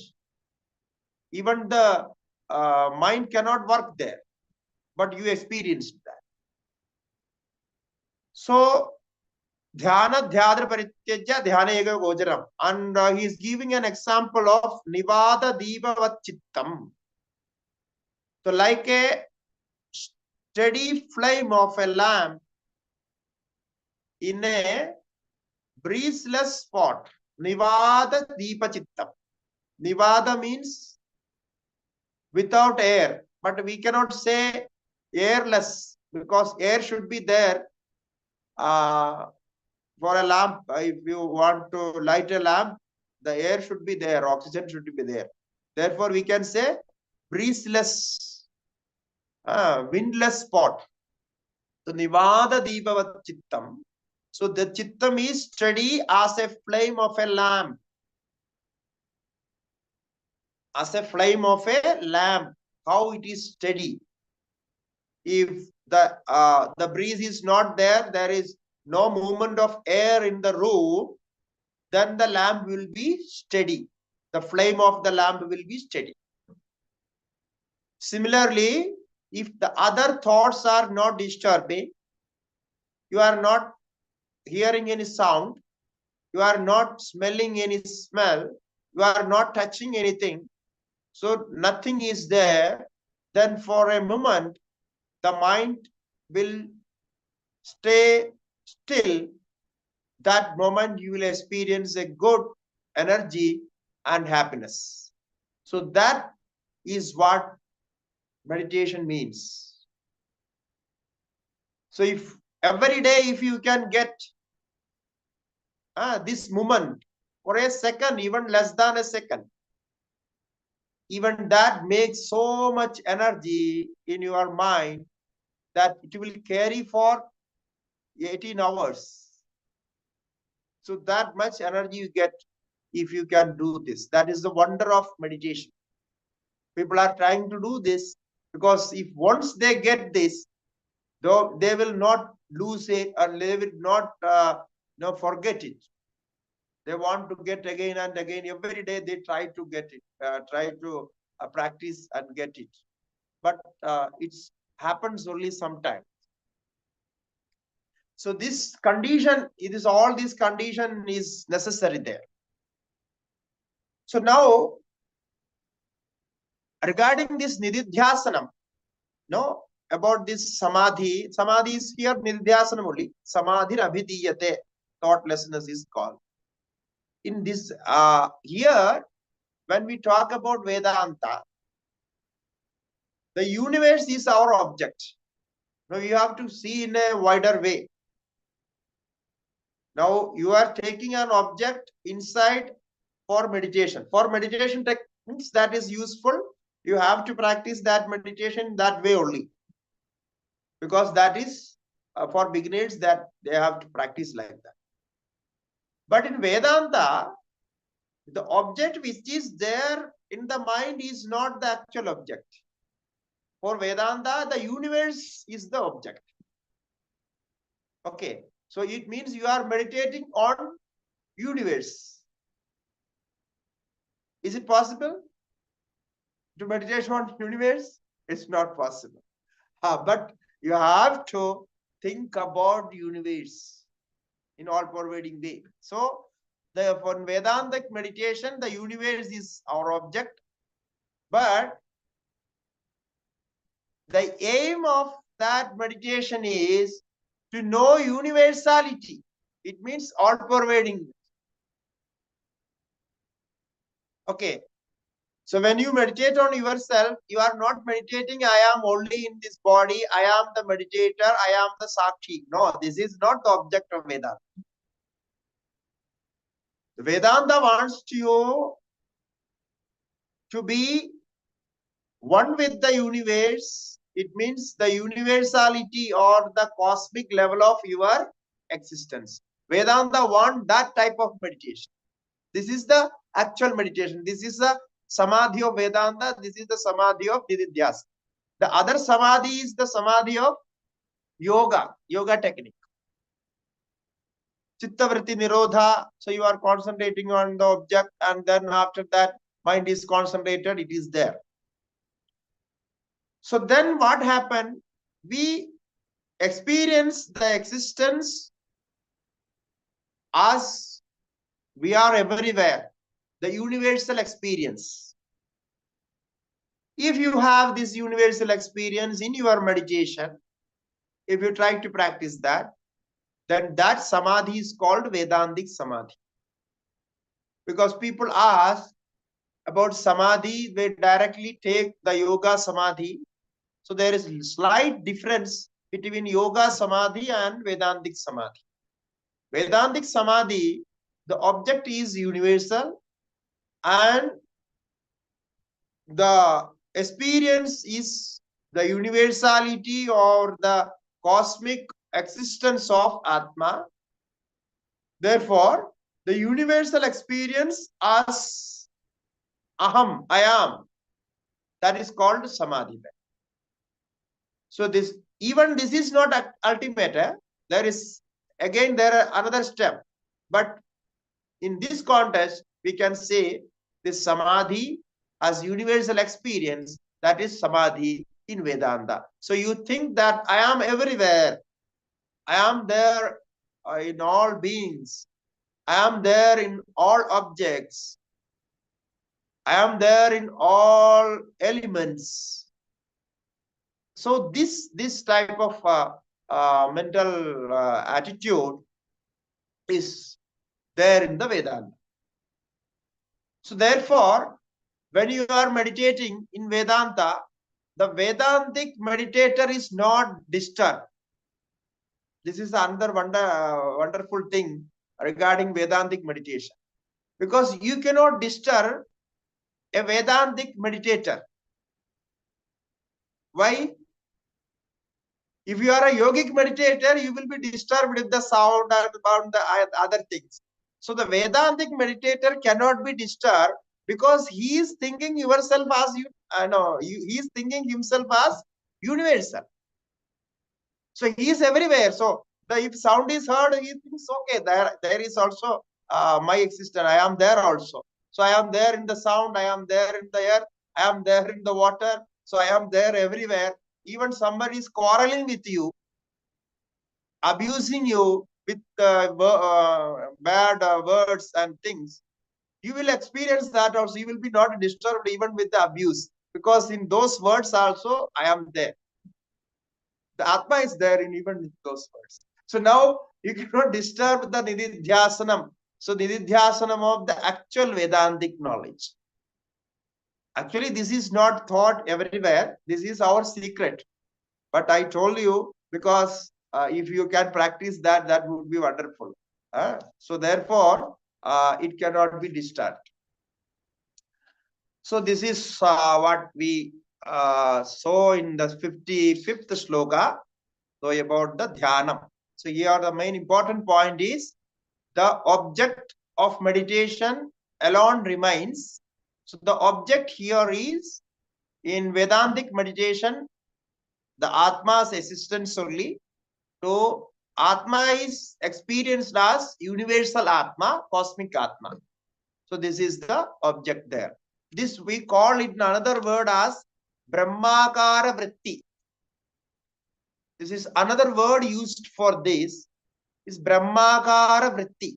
Even the mind cannot work there, but you experienced that. So, dhyana dhyadra parityajya dhyana ega gocharam. And he is giving an example of nivada deepavat chittam. So, like a steady flame of a lamp in a breezeless spot. Nivada deepa chittam. Nivada means without air, but we cannot say airless, because air should be there for a lamp. If you want to light a lamp, the air should be there, oxygen should be there. Therefore, we can say breezeless, windless spot. So, nivada deepavat chittam. So, the chittam is steady as a flame of a lamp. As a flame of a lamp, how it is steady. If the breeze is not there, there is no movement of air in the room, then the lamp will be steady. The flame of the lamp will be steady. Similarly, if the other thoughts are not disturbing, you are not hearing any sound, you are not smelling any smell, you are not touching anything, so nothing is there, then for a moment, the mind will stay still. That moment you will experience a good energy and happiness. So that is what meditation means. So if every day, if you can get this moment for a second, even less than a second, even that makes so much energy in your mind that it will carry for 18 hours. So that much energy you get if you can do this. That is the wonder of meditation. People are trying to do this because if once they get this, though they will not lose it, or they will not forget it. They want to get again and again. Every day they try to get it, try to practice and get it. But it happens only sometimes. So this condition, all this condition is necessary there. So now, regarding this nididhyasana, no, about this samadhi. Samadhi is here nididhyasana only. Samadhi abhidiyate, thoughtlessness is called. In this, here, when we talk about Vedanta, the universe is our object. Now you have to see in a wider way. Now you are taking an object inside for meditation. For meditation techniques that is useful, you have to practice that meditation that way only. Because that is for beginners, that they have to practice like that. But in Vedanta, the object which is there in the mind is not the actual object. For Vedanta, the universe is the object. Okay. So it means you are meditating on universe. Is it possible to meditate on universe? It's not possible. But you have to think about universe in all pervading way. So for Vedantic meditation, the universe is our object. But the aim of that meditation is to know universality. It means all pervading. Okay. So when you meditate on yourself, you are not meditating, I am only in this body, I am the meditator, I am the Sakshi. No, this is not the object of Vedanta. The Vedanta wants you to be one with the universe. It means the universality or the cosmic level of your existence. Vedanta wants that type of meditation. This is the actual meditation. This is the samadhi of Vedanta. This is the samadhi of nididhyasana. The other samadhi is the samadhi of yoga technique. Chittavritti nirodha. So you are concentrating on the object, and then after that, mind is concentrated, it is there. So then what happened? We experience the existence as we are everywhere. The universal experience. If you have this universal experience in your meditation, if you try to practice that, then that samadhi is called Vedantic samadhi. Because people ask about samadhi, they directly take the yoga samadhi. So there is a slight difference between yoga samadhi and Vedantic samadhi. Vedantic samadhi, the object is universal and the experience is the universality or the cosmic existence of Atma. Therefore, the universal experience as Aham, I am, that is called Samadhi. So this is not ultimate. There is another step. But in this context, we can say this Samadhi as universal experience, that is Samadhi in Vedanta. So you think that I am everywhere. I am there in all beings. I am there in all objects. I am there in all elements. So this type of mental attitude is there in the Vedanta. So therefore, when you are meditating in Vedanta, the Vedantic meditator is not disturbed. This is another wonderful thing regarding Vedantic meditation. Because you cannot disturb a Vedantic meditator. Why? If you are a yogic meditator, you will be disturbed with the sound and about the other things. So the Vedantic meditator cannot be disturbed because he is thinking yourself as he is thinking himself as universal. So he is everywhere. So if sound is heard, he thinks, okay, there is also my existence. I am there also. So I am there in the sound, I am there in the air, I am there in the water. So I am there everywhere. Even somebody is quarreling with you, abusing you with bad words and things, you will experience that also. You will be not disturbed even with the abuse, because in those words also I am there. The Atma is there in even in those words. So now you cannot disturb the nididhyasanam. So nididhyasanam of the actual Vedantic knowledge. Actually, this is not taught everywhere. This is our secret. But I told you, because if you can practice that, that would be wonderful. So therefore, it cannot be disturbed. So this is what we saw in the 55th sloka. So about the dhyanam. So here the main important point is the object of meditation alone remains. So the object here is, in Vedantic meditation, the Atma's existence only. So Atma is experienced as universal Atma, cosmic Atma. So this is the object there. This we call it in another word as Brahmakara Vritti. This is another word used for this, is Brahmakara Vritti.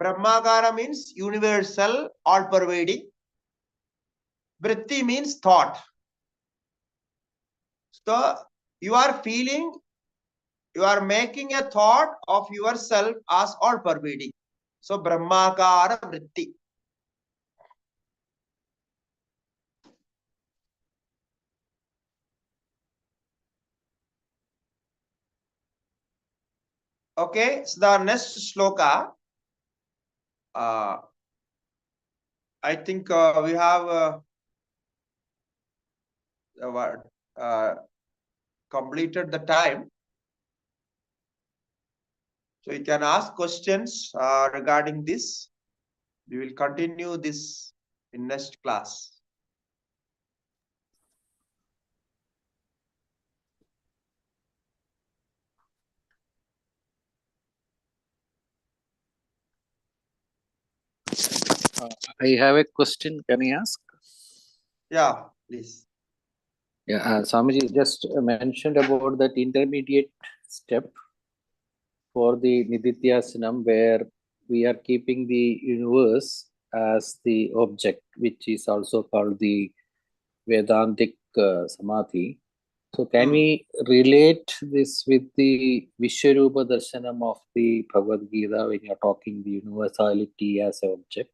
Brahmakara means universal, all-pervading. Vritti means thought. So you are feeling, you are making a thought of yourself as all-pervading. So Brahmakara Vritti. Okay, so the next sloka, I think we have completed the time. So you can ask questions regarding this. We will continue this in next class. I have a question. Can I ask? Yeah, please. Yeah, Swamiji just mentioned about that intermediate step for the nididhyasanam, where we are keeping the universe as the object, which is also called the Vedantic samadhi. So can we relate this with the Vishwarupa darshanam of the Bhagavad Gita when you're talking the universality as an object?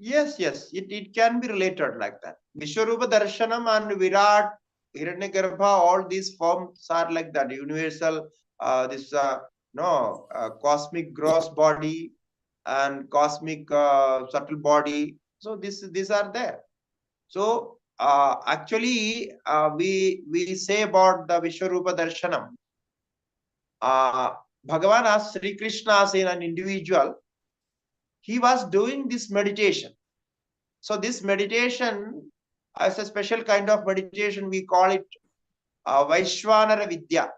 Yes, it can be related like that. Vishwarupa Darshanam and Virat, Hiranyagarbha, all these forms are like that. Universal, cosmic gross body and cosmic subtle body. So these are there. So actually, we say about the Vishwarupa Darshanam. Bhagavan as Sri Krishna as an individual, he was doing this meditation. So this meditation, as a special kind of meditation, we call it Vaishwanara Vidya.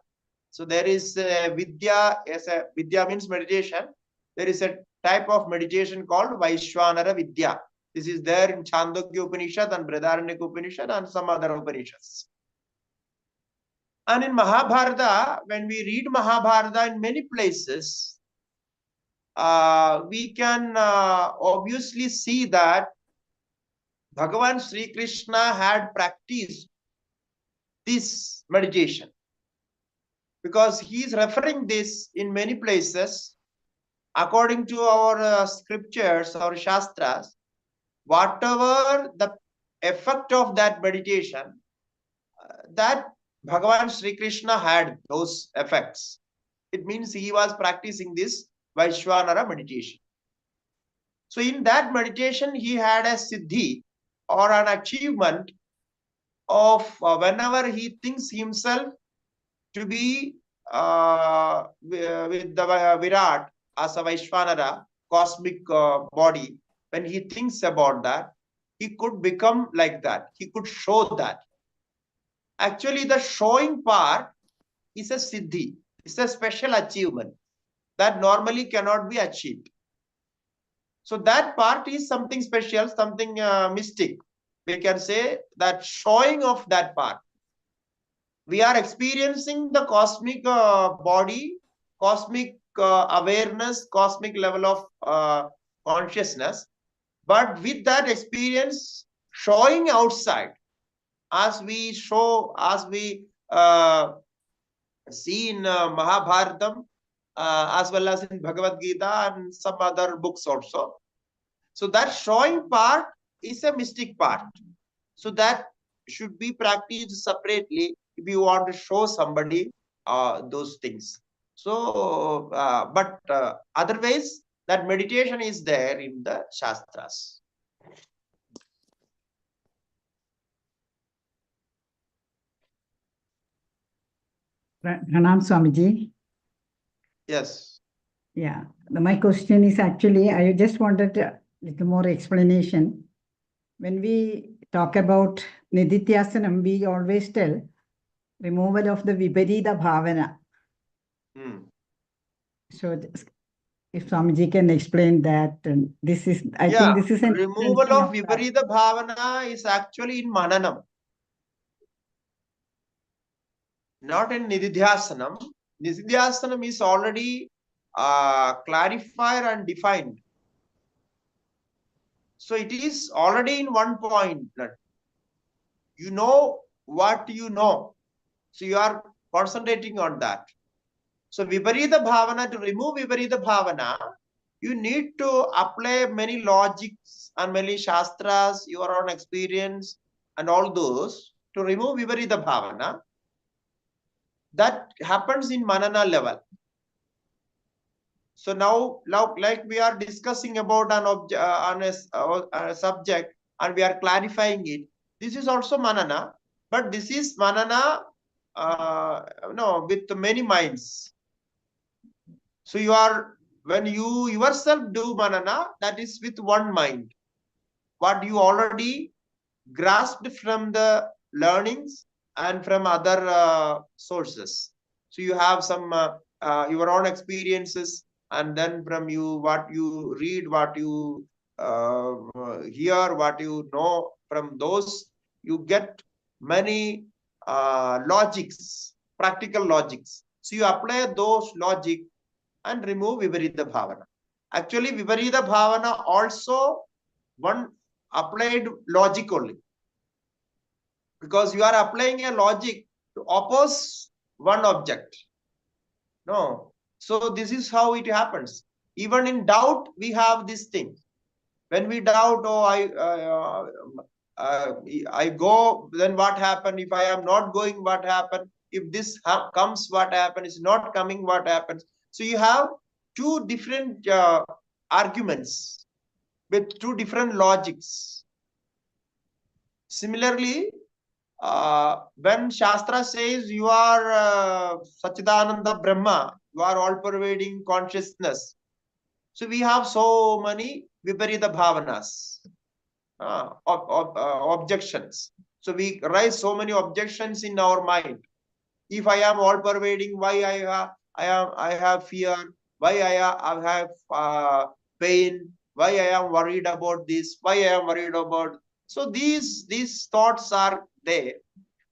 So there is Vidya, as a Vidya means meditation. There is a type of meditation called Vaishwanara Vidya. This is there in Chandogya Upanishad and Vidyaranya Upanishad and some other Upanishads. And in Mahabharata, when we read Mahabharata in many places, we can obviously see that Bhagavan Sri Krishna had practiced this meditation, because he is referring this in many places. According to our scriptures, our shastras, whatever the effect of that meditation, that Bhagavan Sri Krishna had those effects. It means he was practicing this Vaishwanara meditation. So in that meditation, he had a siddhi or an achievement of whenever he thinks himself to be with the Virat as a Vaishwanara, cosmic body, when he thinks about that, he could become like that. He could show that. Actually, the showing part is a siddhi. It's a special achievement that normally cannot be achieved. So that part is something special, something mystic. We can say that showing of that part. We are experiencing the cosmic body, cosmic awareness, cosmic level of consciousness. But with that experience showing outside, as we show, as we see in Mahabharatam, as well as in Bhagavad Gita and some other books also. So that showing part is a mystic part. So that should be practiced separately if you want to show somebody those things. So, but otherwise, that meditation is there in the Shastras. Pranam Swamiji. Yes. Yeah, my question is actually, I just wanted a little more explanation. When we talk about nididhyasana, we always tell removal of the viparita bhavana. So if Swamiji can explain that, and this is, I think this is an removal of viparita bhavana is actually in Mananam, not in nididhyasanam. Nididhyasanam is already clarified and defined. So it is already in one point. You know what you know. So you are concentrating on that. So viparita bhavana, to remove viparita bhavana, you need to apply many logics and many shastras, your own experience and all those to remove viparita bhavana. That happens in Manana level. So now like we are discussing about a subject and we are clarifying it. This is also Manana, but this is Manana with many minds. So you are, when you yourself do Manana, that is with one mind. What you already grasped from the learnings and from other sources. So you have some your own experiences, and then from you, what you read, what you hear, what you know, from those you get many logics, practical logics. So you apply those logic and remove viparita bhavana. Actually, viparita bhavana also one applied logic only, because you are applying a logic to oppose one object. No. So this is how it happens. Even in doubt, we have this thing. When we doubt, oh, I go, then what happened? If I am not going, what happened? If this comes, what happens? Is not coming, what happens? So you have two different arguments with two different logics. Similarly, when Shastra says you are Sachidananda Brahma, you are all-pervading consciousness. So we have so many viparita bhavanas, objections. So we raise so many objections in our mind. If I am all-pervading, why I have fear? Why I have pain? Why I am worried about this? Why I am worried about? So these thoughts are there.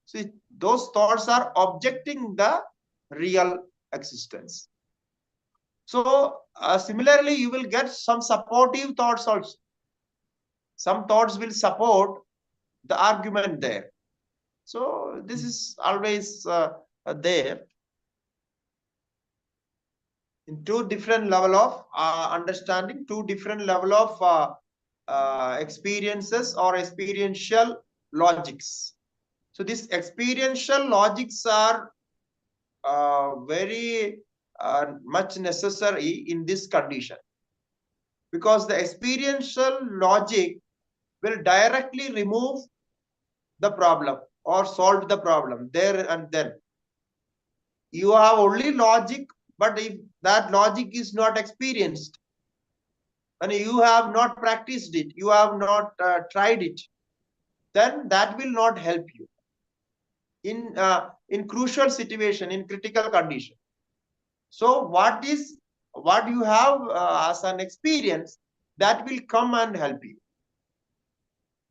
So those thoughts are objecting the real existence. So similarly, you will get some supportive thoughts also. Some thoughts will support the argument there. So this is always there. In two different level of understanding, two different level of experiences or experiential logics. So these experiential logics are very much necessary in this condition, because the experiential logic will directly remove the problem or solve the problem there and then. You have only logic, but if that logic is not experienced and you have not practiced it, you have not tried it, then that will not help you in crucial situation, in critical condition. So what you have as an experience, that will come and help you.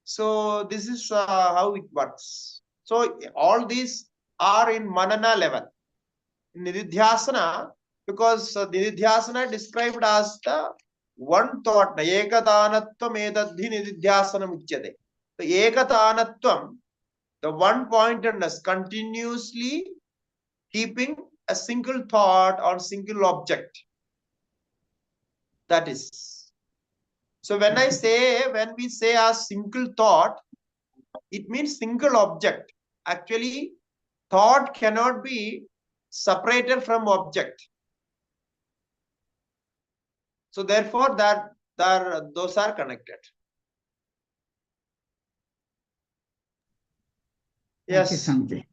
So this is how it works. So all these are in Manana level. In nididhyasana, because nididhyasana described as the one thought, ekatanatvam etadhi nididhyasanam uchyate. The ekatanatvam, the one pointedness, continuously keeping a single thought or single object. That is. So when we say a single thought, it means single object. Actually, thought cannot be separated from object. So therefore, those are connected. Yes. Thank you, Swamiji.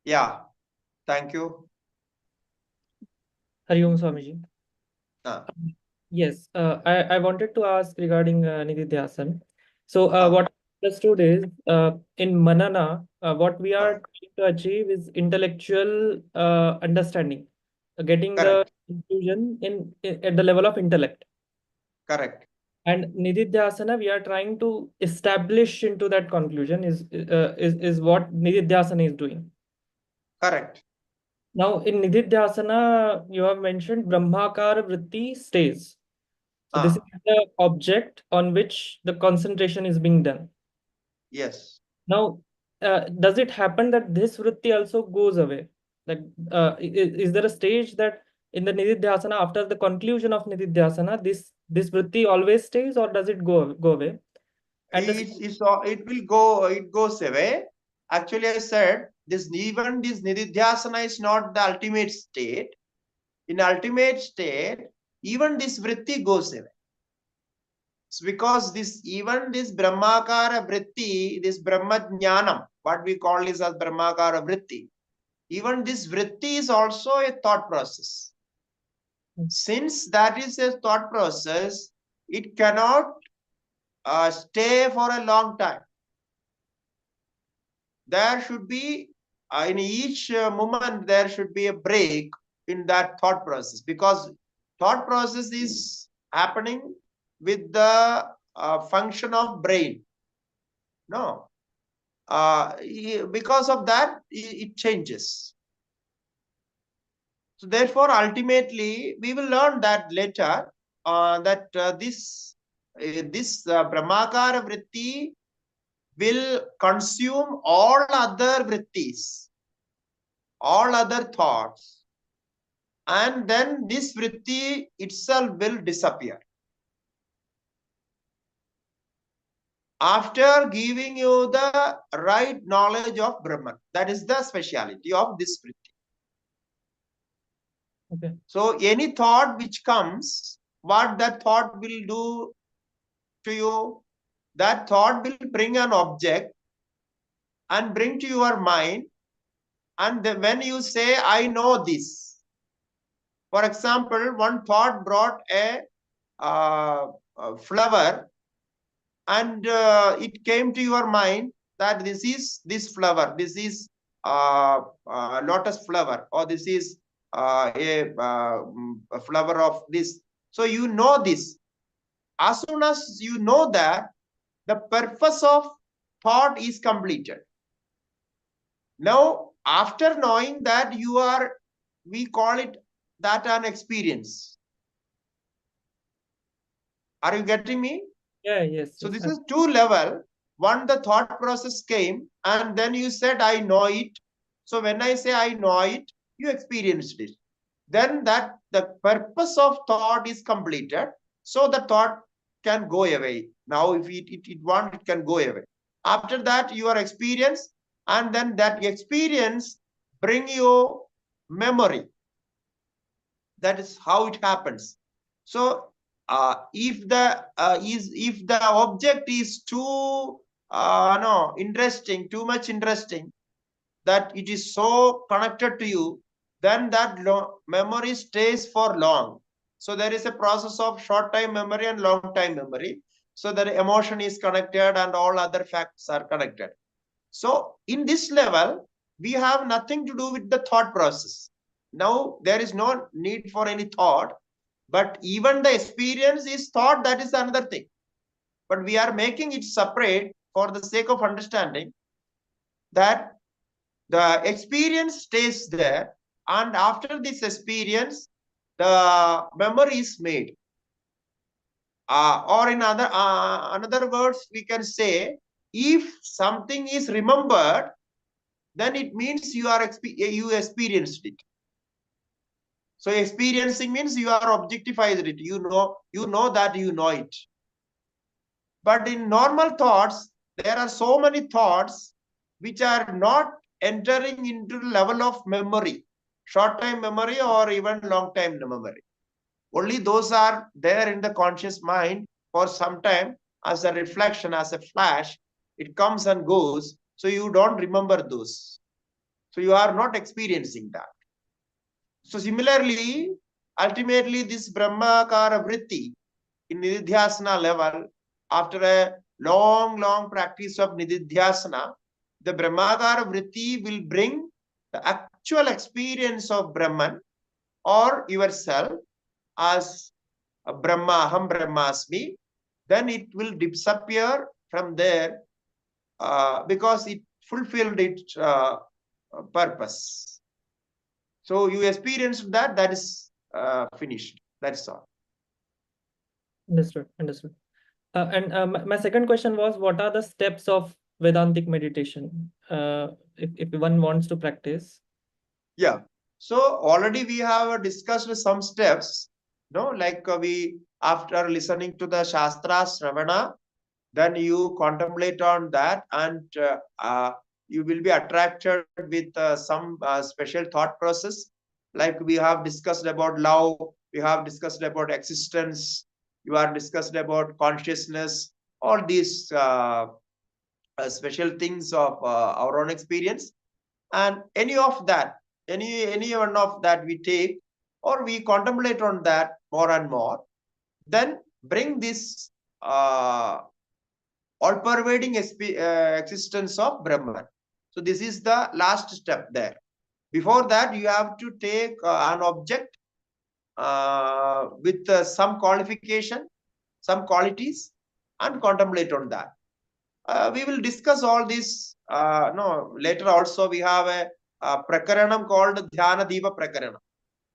Yeah. Thank you. Hari Om Swamiji. Yes, I wanted to ask regarding nididhyasana. So what I understood is in Manana, what we are trying to achieve is intellectual understanding, getting Correct. the conclusion at the level of intellect. Correct. And nididhyasana, we are trying to establish into that conclusion is what nididhyasana is doing. Correct. Now in nididhyasana, you have mentioned Brahmakara vritti stays. So this is the object on which the concentration is being done. Yes. Now, does it happen that this vritti also goes away? Like, is there a stage that in the nididhyasana, after the conclusion of nididhyasana, this vritti always stays, or does it go away? And It goes away. Actually, I said this nididhyasana is not the ultimate state. In ultimate state, even this vritti goes away. So because this Brahmakara vritti, this Brahmajnanam, what we call is as Brahmakara vritti, even this vritti is also a thought process. Since that is a thought process, it cannot stay for a long time. There should be, in each moment, there should be a break in that thought process, because thought process is happening with the function of brain. No. Because of that, it changes. So therefore, ultimately, we will learn that later, that this Brahmakara vritti will consume all other vrittis, all other thoughts, and then this vritti itself will disappear. After giving you the right knowledge of Brahman. That is the speciality of this vritti. okay. So any thought which comes, what that thought will do to you, that thought will bring an object and bring to your mind. And then when you say, I know this. For example, one thought brought a flower, and it came to your mind that this is this flower, this is lotus flower, or this is a flower of this. So you know this. As soon as you know that, the purpose of thought is completed. Now, after knowing that, we call it that an experience. Are you getting me? Yeah, yes. So this is two level. One, the thought process came, and then you said, I know it. So when I say I know it, you experienced it. Then the purpose of thought is completed. So the thought can go away. Now, if it wants, it can go away. After that, your experience, and then that experience bring you memory. That is how it happens. So if the object is too interesting, too much interesting, that it is so connected to you, then that memory stays for long. So there is a process of short time memory and long time memory. So the emotion is connected and all other facts are connected. So in this level, we have nothing to do with the thought process. Now there is no need for any thought. But even the experience is thought, that is another thing. But we are making it separate for the sake of understanding that the experience stays there, and after this experience, the memory is made. Or in another words, we can say, if something is remembered, then it means you experienced it. So experiencing means you are objectified it. You know that you know it. But in normal thoughts, there are so many thoughts which are not entering into the level of memory, short-time memory or even long-time memory. Only those are there in the conscious mind for some time as a reflection, as a flash. It comes and goes. So you don't remember those. So you are not experiencing that. So similarly, ultimately this Brahmakara Vritti in nididhyasana level, after a long practice of nididhyasana, the Brahmakara Vritti will bring the actual experience of Brahman or yourself as a Brahma, Aham Brahmasmi. Then it will disappear from there because it fulfilled its purpose. So you experienced that, that is finished. That's all. Understood. My second question was, what are the steps of Vedantic meditation if one wants to practice? Yeah. So already we have discussed some steps, like we, after listening to the Shastra Sravana, then you contemplate on that, and you will be attracted with some special thought process. Like we have discussed about love, we have discussed about existence, you are discussed about consciousness, all these special things of our own experience. And any of that, any one of that we take, or we contemplate on that more and more, then bring this all-pervading existence of Brahman. So this is the last step there. Before that, you have to take an object with some qualification, some qualities, and contemplate on that. We will discuss all this. Later also we have a Prakaranam called Dhyana Diva Prakarana.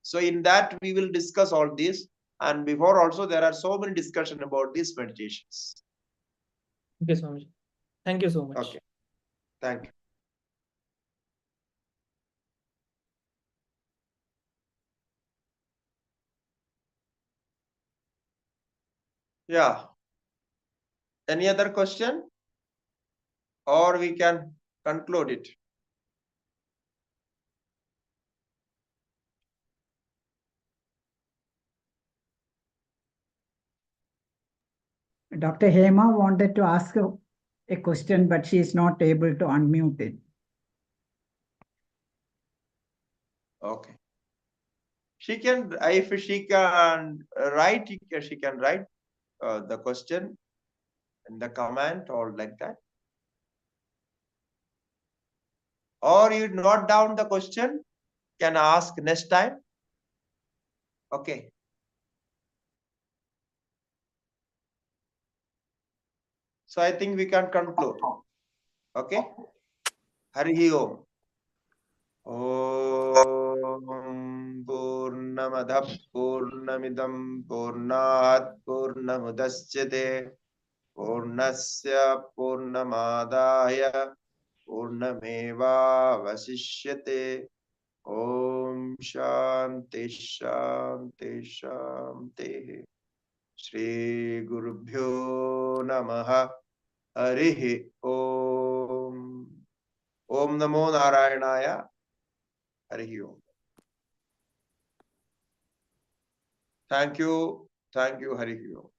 So in that we will discuss all this. And before also there are so many discussions about these meditations. Okay, Swamiji. Thank you so much. Okay. Thank you. Yeah. Any other question? Or we can conclude it. Dr. Hema wanted to ask a question, but she is not able to unmute it. Okay. She can, if she can write, she can write the question in the comment or like that. Or you note down the question, can ask next time. Okay. So I think we can conclude. Okay. Harihi Om. Om Purnamada Purnamidam Purnat Purnamudashyate Purnasya Purnamadaya Purnameva Vasishyate. Om Shanti Shanti Shanti. Shri Gurubhyo Namaha. Harihi Om. Om Namo Narayanaya. Harihi Om. Thank you, Harihi Om.